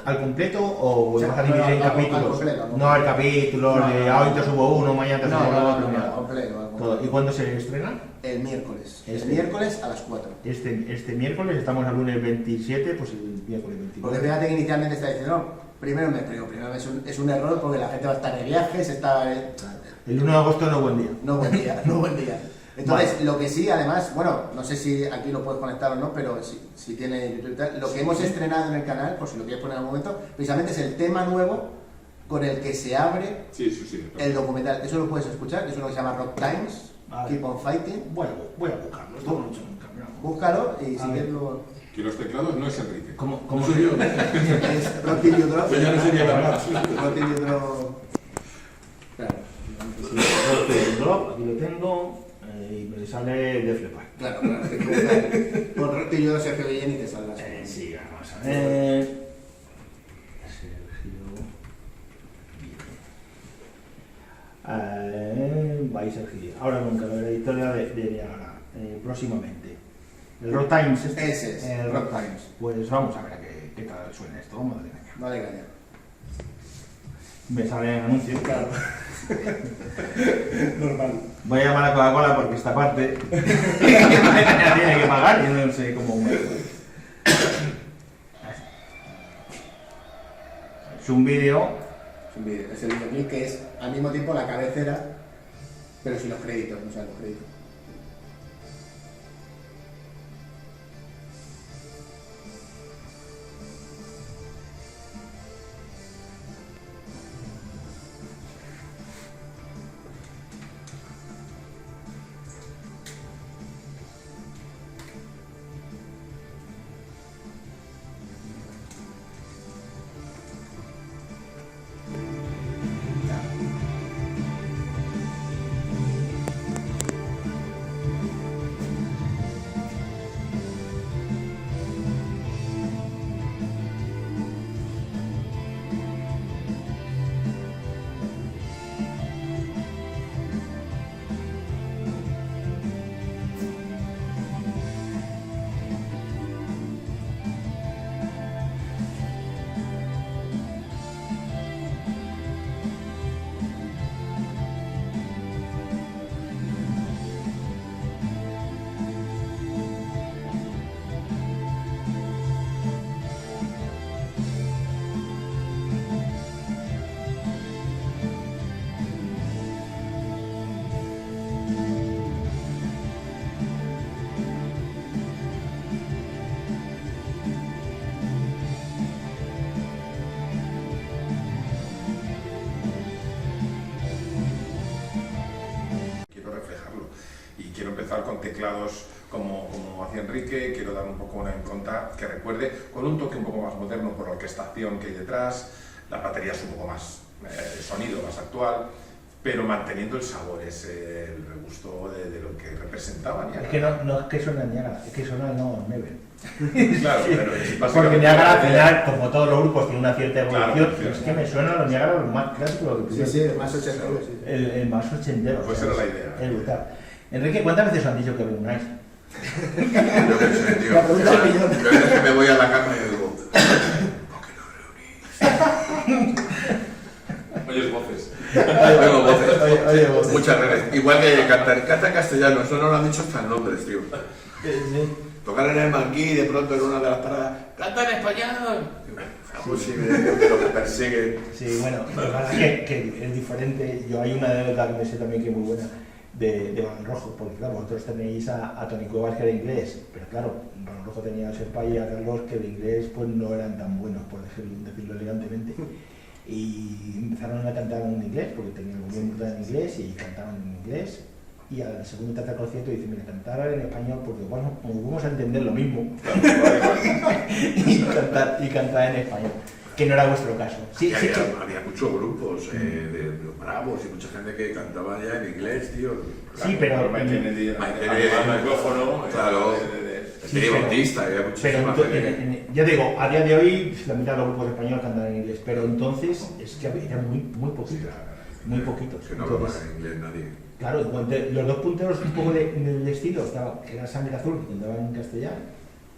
al completo o lo vas a dividir en capítulos? No, el capítulo de hoy te subo uno, mañana te subo otro. Todo. ¿Y cuándo se estrena? El miércoles. Este. El miércoles a las 4. Este miércoles, estamos al lunes 27, pues el miércoles 29. Porque fíjate que inicialmente está diciendo, no, primero es un error porque la gente va a estar de viajes, El 1 de agosto no es buen día. no buen día, no buen día. Entonces, lo que sí, además, bueno, no sé si aquí lo puedes conectar o no, pero si tiene YouTube y tal, lo que hemos estrenado en el canal, por si lo quieres poner en algún momento, precisamente es el tema nuevo con el que se abre Sí. el documental. Eso lo puedes escuchar, que es uno que se llama Rock Times, Vale. Keep on Fighting. Voy a buscarlo, esto mucho nunca. Búscalo y A si ver. quieres luego... Que los teclados no es Enrique. ¿Cómo soy yo? Es Rock Till You Drop. Pues ya no sería capaz. Rock Till You Drop. Claro. Drop, aquí lo tengo, y me sale de flipar. Claro, hay que buscar. Con Rock Till You Drop Sergio Guillén y te saldrás. Sí, vamos a ver. Sergio. Va Sergio. Ahora nunca, la historia de Niagara, próximamente. El Rock Times, Ese es, el Rock Times. Pues vamos a ver a qué tal suena esto. Madre mía. Vale, caña. Me salen anuncios. Claro. Normal. Voy a llamar a Coca-Cola porque esta parte tiene que pagar y no sé cómo me... Es un vídeo. Es el videoclip que es al mismo tiempo la cabecera, pero sin los créditos, no salen los créditos. con teclados como hacía Enrique, quiero dar un poco una impronta que recuerde, con un toque un poco más moderno por la orquestación que hay detrás, las baterías un poco más, el sonido más actual, pero manteniendo el sabor, el regusto de lo que representaban. Es que no es que suena Niagara, es que suena Neven. Claro, pero porque Niagara al final, como todos los grupos, tiene una cierta evolución, claro, pero es que me suena los Niagara los más clásicos. Sí, el más ochentero. Sí. El más ochentero. Pues era la idea. Es brutal. Enrique, ¿cuántas veces os han dicho que vengáis? Yo pensé, tío, La pregunta del millón. yo a veces que me voy a la cama y digo, ¿por qué no reunís? Oyes voces. Oigo voces. Oye, voces. Muchas veces. Igual que canta castellano, eso no lo han dicho hasta en Londres, tío. Tocar en el Manquí de pronto en una de las paradas, ¡canta en español! Es posible, de lo que persigue. Sí, bueno, lo que pasa es que es diferente. Yo hay una anécdota que me sé también que es muy buena de Balón Rojo, porque claro, vosotros tenéis a Toni Cuevas que era inglés, pero claro, Balón Rojo tenía a Serpa y a Carlos que de inglés pues no eran tan buenos, por decirlo elegantemente. Y empezaron a cantar en inglés, porque tenían muy bien en inglés y cantaban en inglés. Y al segundo y tercer concierto dice, mira, cantar en español porque bueno, como vamos a entender lo mismo y cantar en español, que no era vuestro caso. Sí, sí que... había muchos grupos de bravos y mucha gente que cantaba ya en inglés, tío. Sí, pero... Mike Kennedy, el micrófono, claro. Sí, Tenía pero- Bautista, había Pero muchísima gente. ya digo, a día de hoy la mitad de los grupos españoles cantan en inglés, pero entonces es que había muy poquitos, muy poquitos. Que no hablaba Entonces, en inglés nadie. claro, los dos punteros un poco del estilo era Sangre Azul, que cantaban en castellano,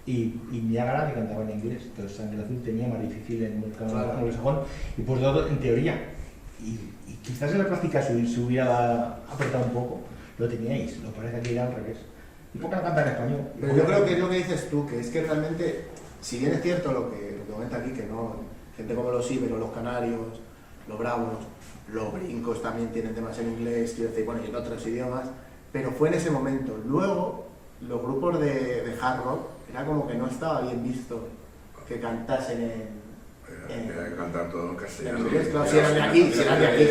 y Niágara, que cantaba en inglés. Entonces Sangre Azul tenía más difícil en el mercado anglosajón, y pues todo en teoría. Y quizás en la práctica se hubiera apretado un poco, lo teníais, lo parece que era al revés. ¿Y por qué no cantar en español? Pero yo creo que es lo que dices tú, que es que realmente, si bien es cierto lo que comenta aquí, que no, gente como los íberos, los canarios, los bravos, los brincos también tienen temas en inglés, quiero decir, bueno, y en otros idiomas, pero fue en ese momento. Luego, los grupos de hard rock, era como que no estaba bien visto que cantasen Era cantar todo en en castellano. inglés, claro, si eran de aquí, si eran de aquí.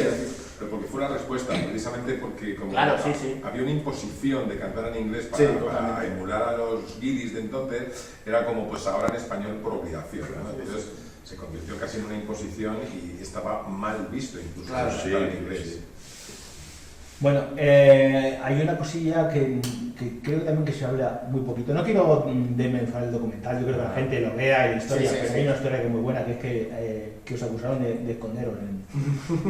Pero porque fue la respuesta, precisamente porque como Claro, sí, sí. había una imposición de cantar en inglés Sí, para totalmente. emular a los guiris de entonces, era como pues ahora en español por obligación, ¿no? Entonces se convirtió casi en una imposición y estaba mal visto incluso Claro, cantar sí, en inglés. sí. Bueno, hay una cosilla que creo también que se habla muy poquito. No quiero desmenuzar el documental, yo creo que la gente lo vea y la historia, Sí, sí, pero sí. hay una historia que es muy buena, que es que os acusaron de esconderos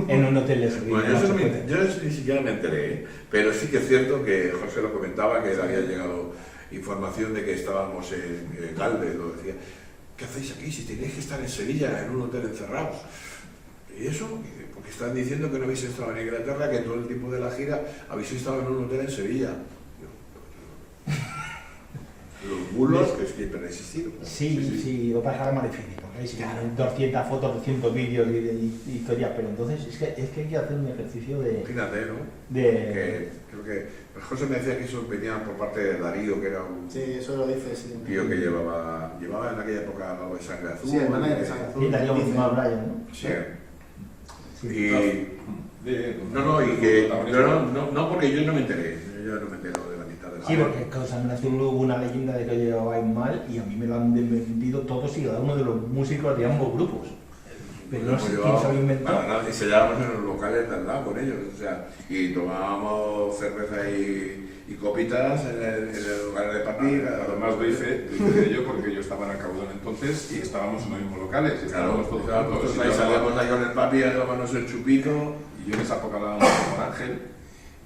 en un hotel de Sevilla. Bueno, yo eso ni siquiera me enteré, ¿eh? Pero sí que es cierto que José lo comentaba, que le había llegado información de que estábamos en Galvez, lo decía. ¿Qué hacéis aquí si tenéis que estar en Sevilla, en un hotel encerrados? ¿Y eso? Porque están diciendo que no habéis estado en Inglaterra, que todo el tiempo de la gira habéis estado en un hotel en Sevilla. Los bulos que siempre han existido. Sí, lo pasará más difícil, porque ahí sí que hay 200 fotos, 200 vídeos y historias, pero entonces es que hay que hacer un ejercicio de... Imagínate, ¿no? de Creo que José me decía que eso venía por parte de Darío, que era un Sí, eso lo dice, sí. tío que llevaba en aquella época algo de Sangre Azul. Sí, el manager de Sangre Azul. y Darío Dice- Guzmán Bryan, ¿no? Sí. Sí. Y no, porque yo no me enteré. Yo no me entero de la mitad de la Sí, porque con Sangre Azul hubo una leyenda de que lo llevabais mal y a mí me lo han desmentido todos y cada uno de los músicos de ambos grupos. Pero no sé quién se lo inventó. Para nada, y sellábamos en los locales de al lado con ellos, o sea, y tomábamos cerveza y copitas en el lugar de partida. Además doy fe de ello porque yo estaba en Alcaudón entonces y estábamos en los mismos locales. Y Claro, estábamos todos nosotros juntos, ahí y yo salíamos hablaba- ahí con el papi a tomarnos el chupito. Y yo en esa época hablaba mucho con Ángel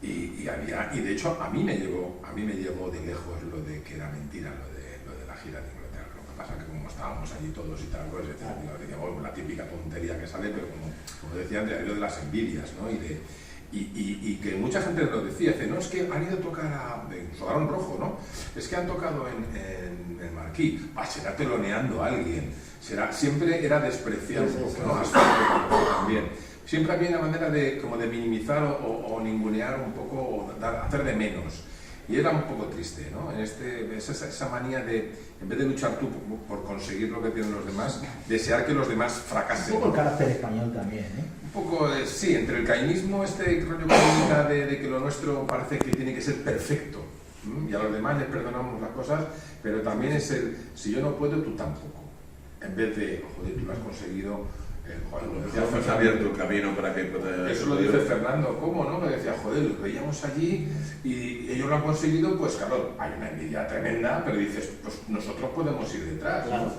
y de hecho a mí me llegó de lejos lo de que era mentira lo de la gira de Inglaterra. Lo que pasa que como estábamos allí todos y tal, pues decíamos la típica tontería que sale, pero como decían, lo de las envidias, ¿no? Y que mucha gente lo decía, dice, no, es que han ido a tocar incluso Barón Rojo, ¿no? Es que han tocado en el Marquí, será teloneando a alguien, siempre era despreciar un poco, ¿no? Asfalto también. Siempre había una manera de minimizar o ningunear un poco, o hacer de menos. Y era un poco triste, ¿no? Esa manía de, en vez de luchar tú por conseguir lo que tienen los demás, desear que los demás fracasen. Un poco el carácter español también, ¿eh? Un poco, sí, entre el cainismo, este rollo cainita de que lo nuestro parece que tiene que ser perfecto. Y a los demás les perdonamos las cosas, pero también es si yo no puedo, tú tampoco. En vez de, joder, tú lo has conseguido. Joder, lo decía Hemos Fernando. abierto el camino para que pueda... Eso lo dice Fernando, ¿cómo no? Me decía, joder, lo veíamos allí y ellos lo han conseguido, pues claro, hay una envidia tremenda, pero dices, pues nosotros podemos ir detrás, Claro.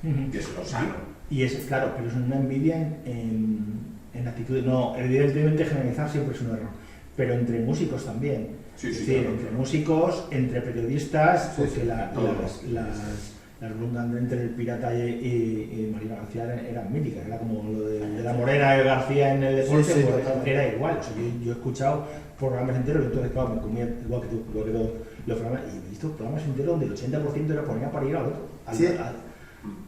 ¿no? Que es lo sano. Y es, claro, pero es una envidia en actitudes. No, evidentemente generalizar siempre es un error. pero entre músicos también. Sí, sí, es decir, claro, entre claro. músicos, entre periodistas, Sí, porque sí, todos. las bundas entre el Pirata y Marina García eran míticas, era como lo de la Morena y García en el deporte, Sí, sí, pues, totalmente. era igual. O sea, yo he escuchado programas enteros, y entonces claro, me comía igual que tú, igual que todos los programas, y he visto programas enteros donde el 80% era poner para ir al otro. Sí.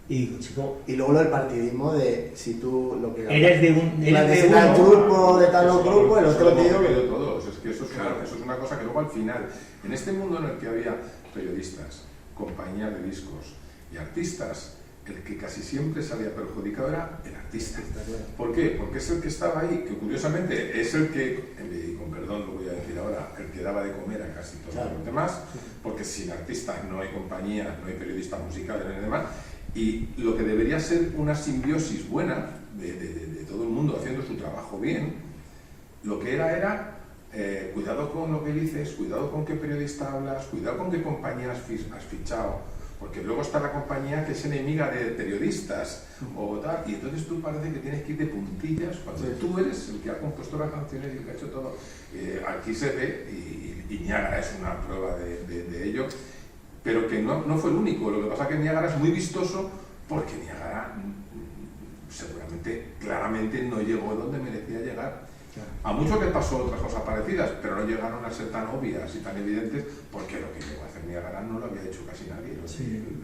Y digo, chico, Y luego lo del partidismo de si tú lo que eres de un... la Eres de de tal uno, grupo, de tal Eso grupo, el eso otro lo hemos tío. vivido todos. Es que eso es, Claro. eso es una cosa que luego al final, en este mundo en el que había periodistas, compañías de discos y artistas, el que casi siempre salía perjudicado era el artista. ¿Por qué? Porque es el que estaba ahí, que curiosamente es el que, y con perdón lo voy a decir ahora, el que daba de comer a casi todos Claro. los demás, porque sin artistas no hay compañía, no hay periodistas musicales ni demás, y lo que debería ser una simbiosis buena de todo el mundo haciendo su trabajo bien, lo que era cuidado con lo que dices, cuidado con qué periodista hablas, cuidado con qué compañía has fichado, porque luego está la compañía que es enemiga de periodistas o tal, y entonces tú parece que tienes que ir de puntillas cuando Sí. tú eres el que ha compuesto las canciones y el que ha hecho todo. Aquí se ve, y Niágara es una prueba de ello, pero que no fue el único. Lo que pasa es que Niágara es muy vistoso porque Niágara seguramente, claramente no llegó donde merecía llegar. A muchos les pasó otras cosas parecidas, pero no llegaron a ser tan obvias y tan evidentes porque lo que llegó a hacer Niágara no lo había hecho casi nadie.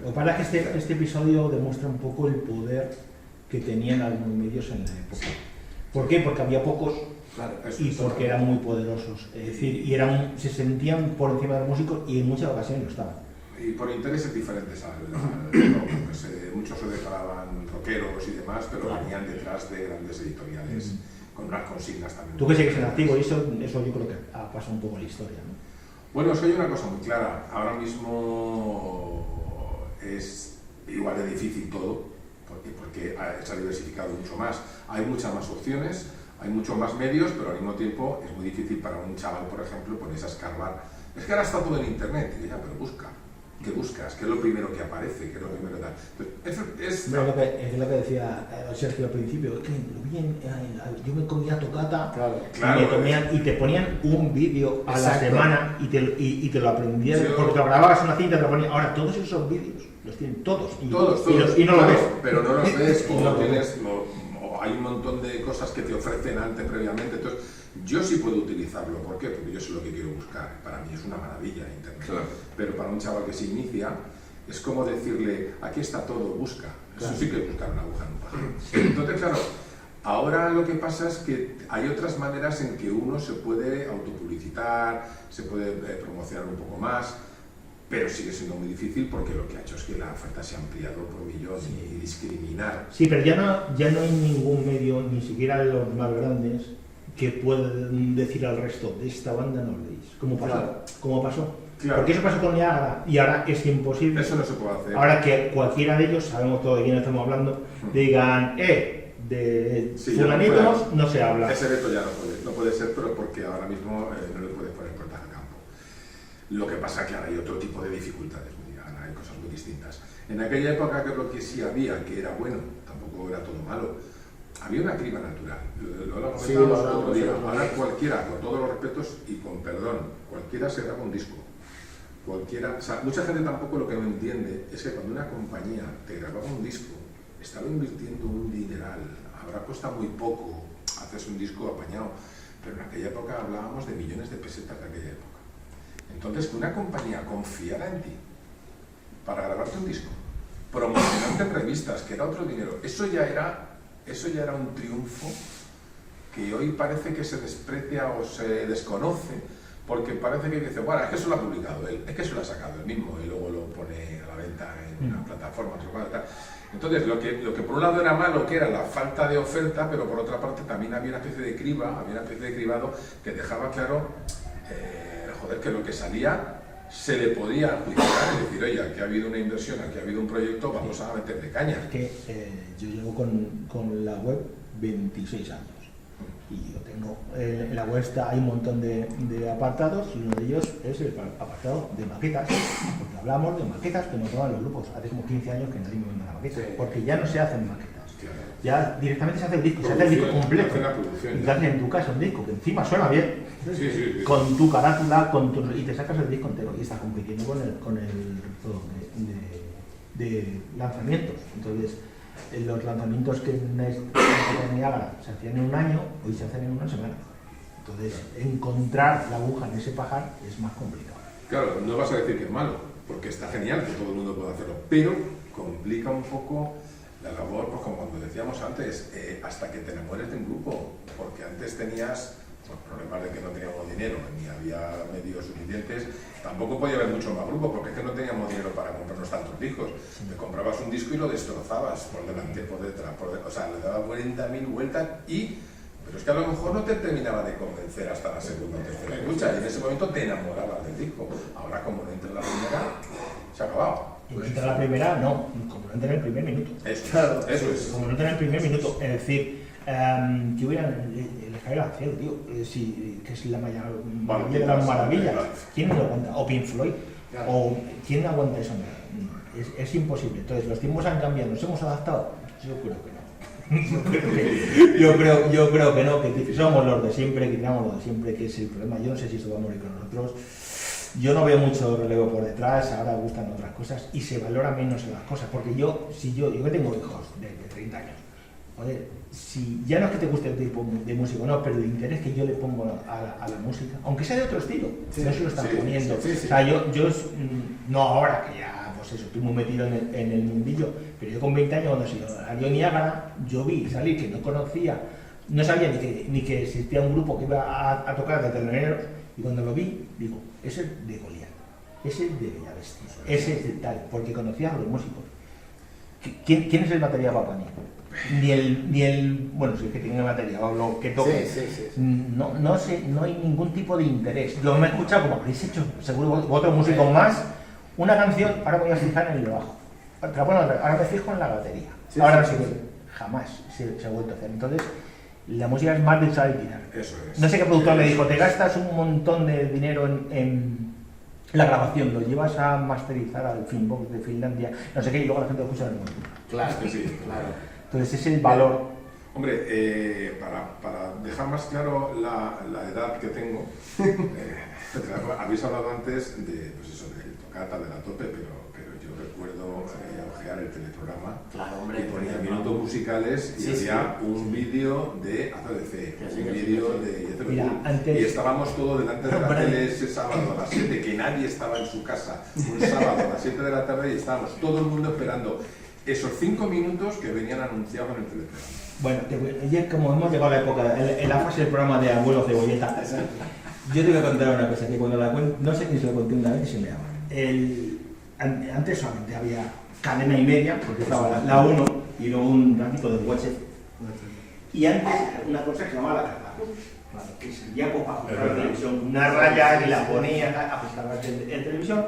Lo que pasa es que este episodio demuestra un poco el poder que tenían algunos medios en la época. ¿Por qué? Porque había pocos Claro. Eso y es porque eran muy poderosos. Es decir, y se sentían por encima de los músicos y en muchas ocasiones lo estaban. Y por intereses diferentes, muchos se declaraban rockeros y demás, pero Claro. venían detrás de grandes editoriales con unas consignas también. Tú que sigues en activo, y eso yo creo que ha pasado un poco en la historia, ¿no? Bueno, es que hay una cosa muy clara. Ahora mismo es igual de difícil todo, porque se ha diversificado mucho más. Hay muchas más opciones, hay muchos más medios, pero al mismo tiempo es muy difícil para un chaval, por ejemplo, ponerse a escarbar. Es que ahora está todo en internet. Y ya, pero busca. ¿Qué buscas? ¿Qué es lo primero que aparece? ¿Qué es lo primero que da? Entonces, Hombre, es lo que decía Sergio al principio, es que lo vi yo me comía tocata Claro, y te ponían un vídeo a la Exacto. semana y te lo aprendías, Sí, porque te lo grababas una cinta y te lo ponían. Ahora todos esos vídeos los tienen todos y no claro, los ves. pero no los ves Y o no no los tienes, o hay un montón de cosas que te ofrecen antes, previamente. Entonces, yo sí puedo utilizarlo. ¿Por qué? Porque yo sé lo que quiero buscar. Para mí es una maravilla Internet. Claro. Pero para un chaval que se inicia, es como decirle, aquí está todo, busca. Eso sí que es buscar una aguja en un pajar. Entonces, claro, ahora lo que pasa es que hay otras maneras en que uno se puede autopublicitar, se puede promocionar un poco más, pero sigue siendo muy difícil porque lo que ha hecho es que la oferta se ha ampliado por millón y discriminar. Sí, pero ya no hay ningún medio, ni siquiera los más grandes, que puedan decir al resto, de esta banda no leéis. ¿Cómo pasó? Claro. ¿Cómo pasó? Claro. Porque eso pasó con Niágara y ahora es imposible. Eso no se puede hacer. Ahora que cualquiera de ellos, sabemos todo de quién estamos hablando, digan, de Sí, ya no fulanitos puede. no se habla. Ese veto ya no puede ser, pero porque ahora mismo no le puedes poner puertas al campo. Lo que pasa es que ahora hay otro tipo de dificultades, ahora hay cosas muy distintas. En aquella época que lo que sí había, que era bueno, tampoco era todo malo, había una criba natural. Lo Sí, comentábamos lo el otro hablamos día. el otro Ahora día. cualquiera, con todos los respetos y con perdón, cualquiera se graba un disco. Cualquiera, o sea, mucha gente tampoco lo que no entiende es que cuando una compañía te grababa un disco, estaba invirtiendo un dineral. Ahora cuesta muy poco, haces un disco apañado, pero en aquella época hablábamos de millones de pesetas de aquella época. Entonces, que una compañía confiara en ti para grabarte un disco, promocionarte en revistas, que era otro dinero, eso ya era un triunfo que hoy parece que se desprecia o se desconoce, porque parece que dice, bueno, es que eso lo ha publicado él, es que eso lo ha sacado él mismo y luego lo pone a la venta en una plataforma, otro lado, tal. Entonces, lo que por un lado era malo, que era la falta de oferta, pero por otra parte también había una especie de criba, había una especie de cribado que dejaba claro, que lo que salía se le podía adjudicar y decir, oye, aquí ha habido una inversión, aquí ha habido un proyecto, vamos a meterle caña. Es que yo llevo con la web 26 años y yo tengo, en la web hay un montón de apartados y uno de ellos es el apartado de maquetas, porque hablamos de maquetas que nos daban los grupos. Hace como 15 años que nadie me vende una maqueta, Sí. porque ya no se hacen maquetas. Ya directamente se hace el disco, se hace el disco completo. Hace la producción, Y ya. te hacen en tu casa un disco, que encima suena bien. Sí. Con tu carátula, y te sacas el disco entero y estás compitiendo con el resto de lanzamientos. Entonces, los lanzamientos que en Niágara se hacían en un año, hoy se hacen en una semana. Entonces, encontrar la aguja en ese pajar es más complicado. Claro, no vas a decir que es malo, porque está genial que todo el mundo pueda hacerlo, pero complica un poco la labor, pues como cuando decíamos antes, hasta que te enamores de un grupo, porque antes tenías problemas de que no teníamos dinero, ni había medios suficientes, tampoco podía haber mucho más grupos, porque es que no teníamos dinero para comprarnos tantos discos. Te comprabas un disco y lo destrozabas por delante, por detrás, o sea, le dabas 40.000 vueltas pero es que a lo mejor no te terminaba de convencer hasta la segunda o tercera escucha, y en ese momento te enamorabas del disco. Ahora, como no entra en la primera, se ha acabado. Y no entra la primera, no, como no entra en el primer minuto. Eso es. Como no entra en el primer minuto, es decir, que hubiera el escalera al cielo, tío, que es la maravilla de las maravillas. ¿Quién lo aguanta? O Pink Floyd, o ¿quién aguanta eso? Es imposible. Entonces, los tiempos han cambiado, ¿nos hemos adaptado? Yo creo que no. yo creo que no, que somos los de siempre, que tiramos los de siempre, que es el problema. Yo no sé si esto va a morir con nosotros. Yo no veo mucho relevo por detrás, ahora gustan otras cosas y se valora menos las cosas, porque yo que tengo hijos de 30 años, joder, si ya no es que te guste el tipo de música, no, pero el interés que yo le pongo a la música, aunque sea de otro estilo, no se lo están poniendo. O sea, yo no ahora que ya, pues eso, estoy muy metido en el mundillo, pero yo con 20 años cuando salió Niágara, yo vi salir que no conocía, no sabía ni que existía un grupo que iba a tocar de teloneros, y cuando lo vi, digo, ese es de Goliat, ese es de Bellavestia, ese es de tal, porque conocía a los músicos. ¿Quién es el batería Papani? Ni el, bueno, sí que tiene batería, o lo que toque. Sí. No sé, no hay ningún tipo de interés. Yo me he escuchado, como habréis hecho, seguro otros músicos más, una canción, ahora voy a fijar en el bajo. Ahora me fijo en la batería. Ahora sí que jamás se ha vuelto a hacer. Entonces, la música es más de usar y tirar. Eso es. No sé qué productor le dijo, te gastas un montón de dinero en la grabación, lo llevas a masterizar al Filmbox de Finlandia, no sé qué, y luego la gente lo escucha en el mundo. Claro, Sí. claro. Entonces ese es el valor. Hombre, para dejar más claro la edad que tengo, habéis hablado antes de, pues eso, del Tocata, de la Tope, pero yo recuerdo ojear el teleprograma y ponía minutos musicales y había un vídeo de ACDC, un vídeo de Mira, antes... y estábamos todos delante de la tele ese sábado a las 7, que nadie estaba en su casa, un sábado a las 7 de la tarde y estábamos todo el mundo esperando esos 5 minutos que venían anunciados en el teleprograma. Bueno, ya como hemos llegado a la época, en la fase del programa de Abuelo Cebolleta, yo te voy a contar una cosa, que cuando la cuento, no sé quién se lo conté una vez y se me llama. Antes solamente había cadena y media, porque estaba la 1 y luego un ratito de WhatsApp. Y antes una cosa que se llamaba la carta, que servía pues, para ajustar la televisión, una raya que la ponía, ajustar en televisión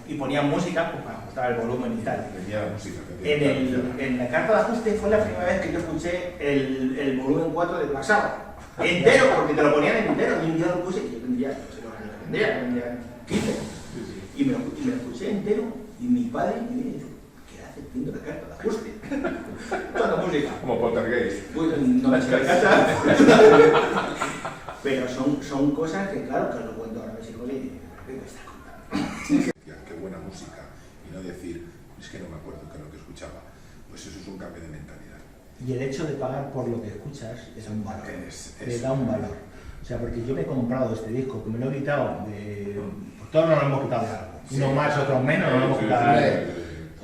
y ponía música pues, para ajustar el volumen y tal. Venía la música que En la carta de ajuste fue la primera vez que yo escuché el volumen 4 de Black Sabbath. Entero, porque te lo ponían entero. Y un día lo puse y yo tendría, no sé los años que tendría 15. Y me lo escuché entero y mi padre me dijo, ¿qué haces viendo la carta de ajuste? Toda la música. como Poltergeist. Pues no la sé casa. Pero son cosas que, claro, que lo cuento ahora a mis hijos y ¿qué me estás contando? Qué buena música. Y no decir, es que no me acuerdo qué es lo que escuchaba. Pues eso es un cambio de mentalidad. Y el hecho de pagar por lo que escuchas es un valor. Le Es- da un valor. O sea, porque yo me he comprado este disco, que me lo he quitado de... Pues todos nos lo hemos quitado de algo. Uno más, otros menos, nos lo hemos quitado de algo.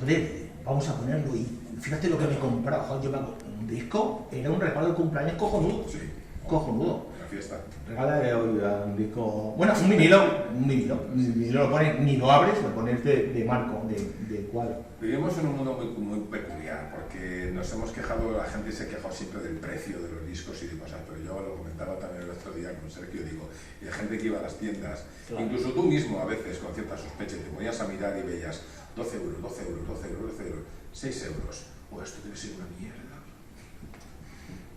Joder, vamos a ponerlo y fíjate lo que me he comprado. Joder, yo me hago un disco, era un regalo de cumpleaños cojonudo. Sí. Cojonudo. La fiesta. Regala un disco... Bueno, un vinilo lo pones, ni lo abres, lo pones de marco, de cuadro. Vivimos en un mundo muy peculiar, porque nos hemos quejado, la gente se ha quejado siempre del precio de los discos y de cosas, pero yo lo comentaba también el otro día con Sergio, digo, y la gente que iba a las tiendas, Claro. incluso tú mismo a veces con cierta sospecha, te ponías a mirar y veías 12 euros, 12 euros, 12 euros, 12 euros, 6 euros, pues esto debe ser una mierda.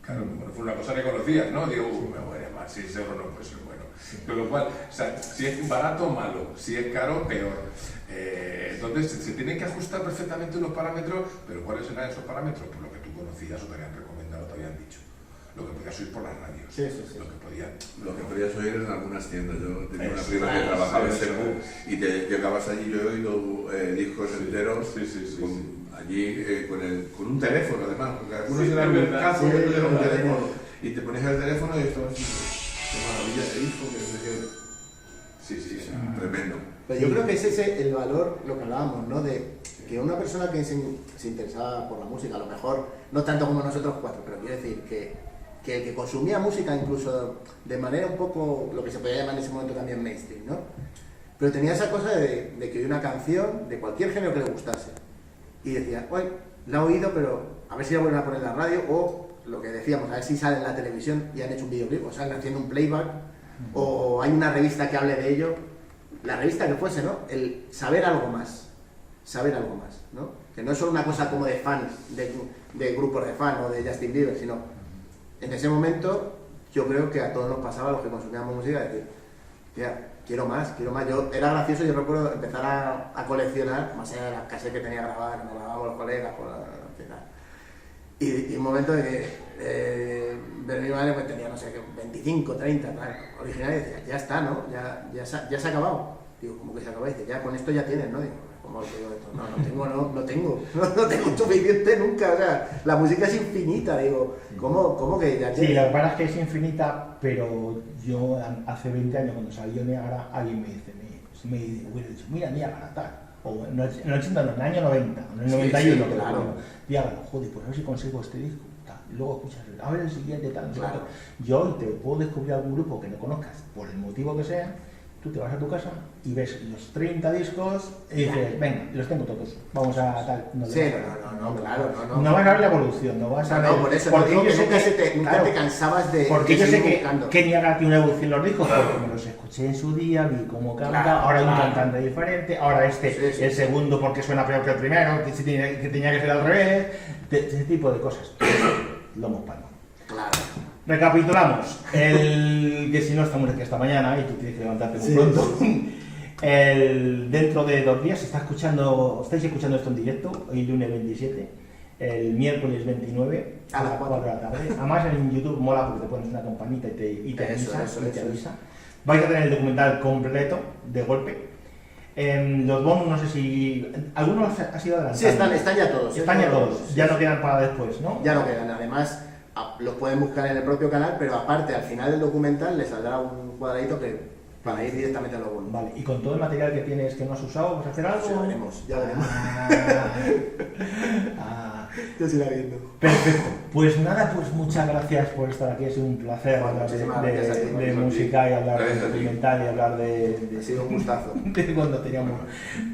Claro, bueno, fue una cosa que conocías, ¿no? Digo, me muere más, 6 euros no puede ser bueno. Con lo cual, o sea, si es barato, malo, si es caro, peor. Entonces, se tienen que ajustar perfectamente unos parámetros, pero ¿cuáles serán esos parámetros? Por lo que tú tú conocías o te habían recomendado, te habían dicho. Lo que podías oír por las radios. Sí, sí, sí. Lo que podías oír en algunas tiendas. Yo tenía una Eso, prima que trabajaba en eso Serbú y te llegabas allí, yo he oído discos enteros allí con un teléfono además, porque algunos eran un cazo, otros eran un teléfono. Y te ponías el teléfono y estabas así, qué maravilla de disco, que no sé qué. Sí, tremendo. Pero yo creo que ese es el valor, lo que hablábamos, ¿no? De que una persona que se interesaba por la música, a lo mejor no tanto como nosotros cuatro, pero quiero decir que el que consumía música incluso de manera un poco, lo que se podía llamar en ese momento también mainstream, ¿no? Pero tenía esa cosa de que oía una canción de cualquier género que le gustase y decía, oye, la he oído, pero a ver si la vuelven a poner en la radio, o lo que decíamos, a ver si sale en la televisión y han hecho un videoclip, o salen haciendo un playback, o hay una revista que hable de ello, la revista que fuese, ¿no? El saber algo más, ¿no? Que no es solo una cosa como de fans, de grupos de fans o de Justin Bieber, sino en ese momento yo creo que a todos nos pasaba, a los que consumíamos música, decir, tía, quiero más. Yo era gracioso, yo recuerdo empezar a coleccionar, más allá de las cassettes que tenía grabadas, que nos grabábamos los colegas, y un momento de que ver mi madre pues tenía, no sé, 25, 30, tal, original, y decía, ya está, ¿no? Ya se ha acabado. Digo, ¿cómo que se acabó? Y dice, ya con esto ya tienes, ¿no? Digo, ¿cómo lo digo esto? No tengo suficiente nunca, o sea, la música es infinita, digo, ¿cómo que ya tienes? Sí, la verdad es que es infinita, pero yo hace 20 años cuando salió Niágara, alguien me dice, mira Niágara, tal. O en el 80, no, en el año 90, en el 91, sí, claro. Niágara, joder, pues a ver si consigo este disco, tal. Y luego escuchas, a ver el siguiente, tal. Claro. Yo hoy te puedo descubrir algún grupo que no conozcas, por el motivo que sea. Tú te vas a tu casa y ves los 30 discos y dices, venga, los tengo todos, vamos a tal. No vas a ver la evolución, no vas a ver. Por eso, porque no, yo sé nunca te cansabas de. Porque yo sé buscando. que Niágara tiene una evolución los discos, porque me los escuché en su día, vi cómo canta, ahora hay un cantante diferente, ahora el segundo porque suena peor que el primero, que tenía que ser al revés, ese tipo de cosas. Lo hemos palmado. Claro. Recapitulamos, que si no estamos aquí esta mañana y tú tienes que levantarte muy pronto. Dentro de 2 días estáis escuchando esto en directo, hoy lunes 27, el miércoles 29 a las 4 de la tarde. Además en YouTube mola porque te pones una campanita y te avisa. Vais a tener el documental completo de golpe. Los bonus no sé si... ¿Algunos ha sido adelantado? Sí, están ya todos. Están ya todos, ya no quedan para después, ¿no? Ya no quedan, además los pueden buscar en el propio canal, pero aparte al final del documental les saldrá un cuadradito para ir directamente a los bonus. Vale, y con todo el material que tienes que no has usado, ¿vas a hacer algo? Ya veremos. Yo sigo viendo. Perfecto. Pues nada, pues muchas gracias por estar aquí, ha sido un placer hablar de música y hablar de documental y hablar de... Ha sido un gustazo. De cuando teníamos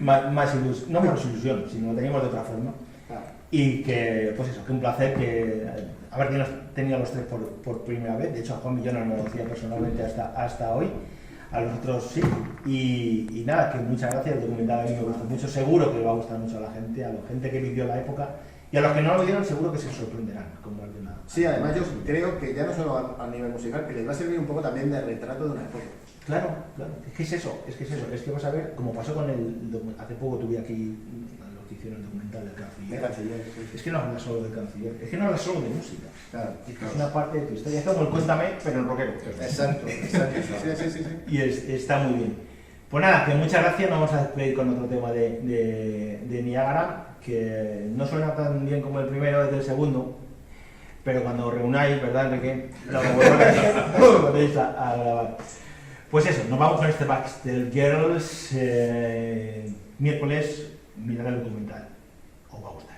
más ilusión, no menos ilusión, sino lo teníamos de otra forma. Y que, pues eso, que un placer que haber tenido a los tres por primera vez. De hecho, a Juan yo no lo conocía personalmente hasta hoy. A los otros sí. Y nada, que muchas gracias. El documental a mí me gusta mucho. Seguro que le va a gustar mucho a la gente que vivió la época. Y a los que no lo vieron, seguro que se sorprenderán. Como alguna... Sí, además yo creo que ya no solo a nivel musical, que les va a servir un poco también de retrato de una época. Claro. Es que es eso. Es que vas a ver, como pasó con hace poco tuve aquí los que hicieron el documental del Canciller. Es que no habla solo del Canciller, es que no habla solo de música. Claro. Es una parte de tu historia. Es como el Cuéntame, pero en rockero. Exacto. Sí. Y está muy bien. Pues nada, que muchas gracias. Nos vamos a despedir con otro tema de Niágara, que no suena tan bien como el primero desde el segundo, pero cuando reunáis, ¿verdad, Enrique? Lo volvéis a grabar. Pues eso, nos vamos con este Baxter Girls. Miércoles, mirad el documental. Os va a gustar.